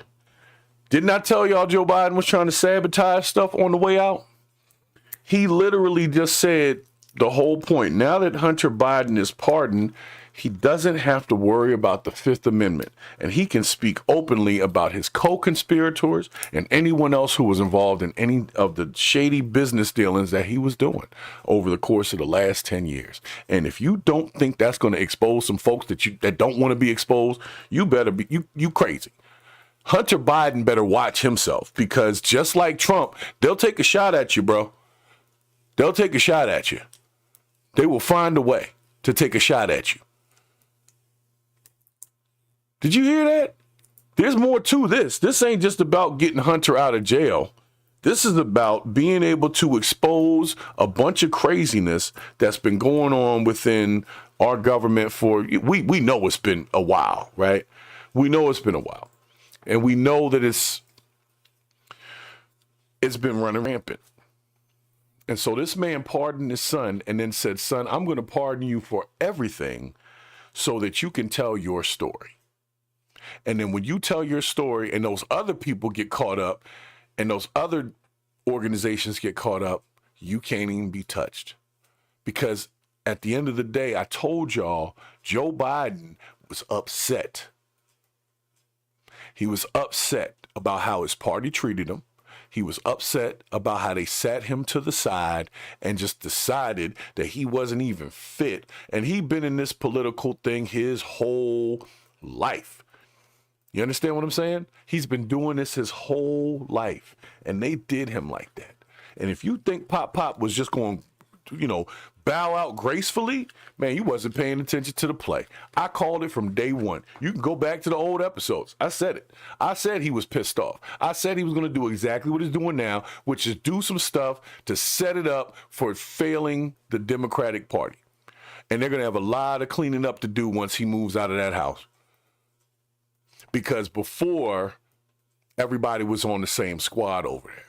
Didn't I tell y'all Joe Biden was trying to sabotage stuff on the way out? He literally just said the whole point. Now that Hunter Biden is pardoned, he doesn't have to worry about the Fifth Amendment, and he can speak openly about his co-conspirators and anyone else who was involved in any of the shady business dealings that he was doing over the course of the last 10 years. And if you don't think that's going to expose some folks that don't want to be exposed, you better be you crazy. Hunter Biden better watch himself, because just like Trump, they'll take a shot at you, bro. They'll take a shot at you. They will find a way to take a shot at you. Did you hear that? There's more to this. This ain't just about getting Hunter out of jail. This is about being able to expose a bunch of craziness that's been going on within our government for, we know it's been a while, right? We know it's been a while. And we know that it's been running rampant. And so this man pardoned his son and then said, son, I'm going to pardon you for everything so that you can tell your story. And then when you tell your story and those other people get caught up and those other organizations get caught up, you can't even be touched. Because at the end of the day, I told y'all, Joe Biden was upset. He was upset about how his party treated him. He was upset about how they sat him to the side and just decided that he wasn't even fit. And he'd been in this political thing his whole life. You understand what I'm saying? He's been doing this his whole life, and they did him like that. And if you think Pop was just going, bow out gracefully, man, you wasn't paying attention to the play. I called it from day one. You can go back to the old episodes. I said it. I said he was pissed off. I said he was going to do exactly what he's doing now, which is do some stuff to set it up for failing the Democratic Party. And they're going to have a lot of cleaning up to do once he moves out of that house. Because before, everybody was on the same squad over there.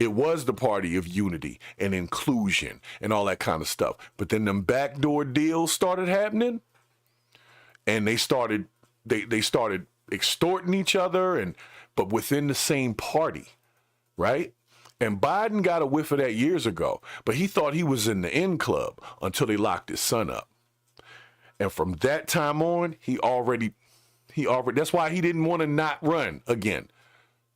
It was the party of unity and inclusion and all that kind of stuff. But then them backdoor deals started happening, and they started extorting each other, but within the same party, right? And Biden got a whiff of that years ago, but he thought he was in the in club until they locked his son up. And from that time on, he already, that's why he didn't want to not run again,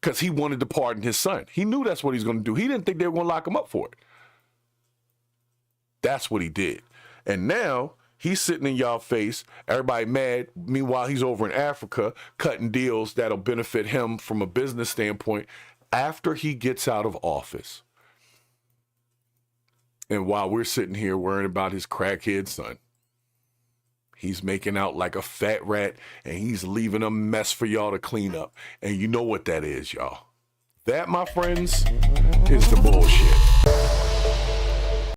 because he wanted to pardon his son. He knew that's what he's going to do. He didn't think they were going to lock him up for it. That's what he did. And now he's sitting in y'all face, everybody mad. Meanwhile, he's over in Africa cutting deals that'll benefit him from a business standpoint after he gets out of office. And while we're sitting here worrying about his crackhead son, he's making out like a fat rat, and he's leaving a mess for y'all to clean up. And you know what that is, y'all. That, my friends, is the bullshit.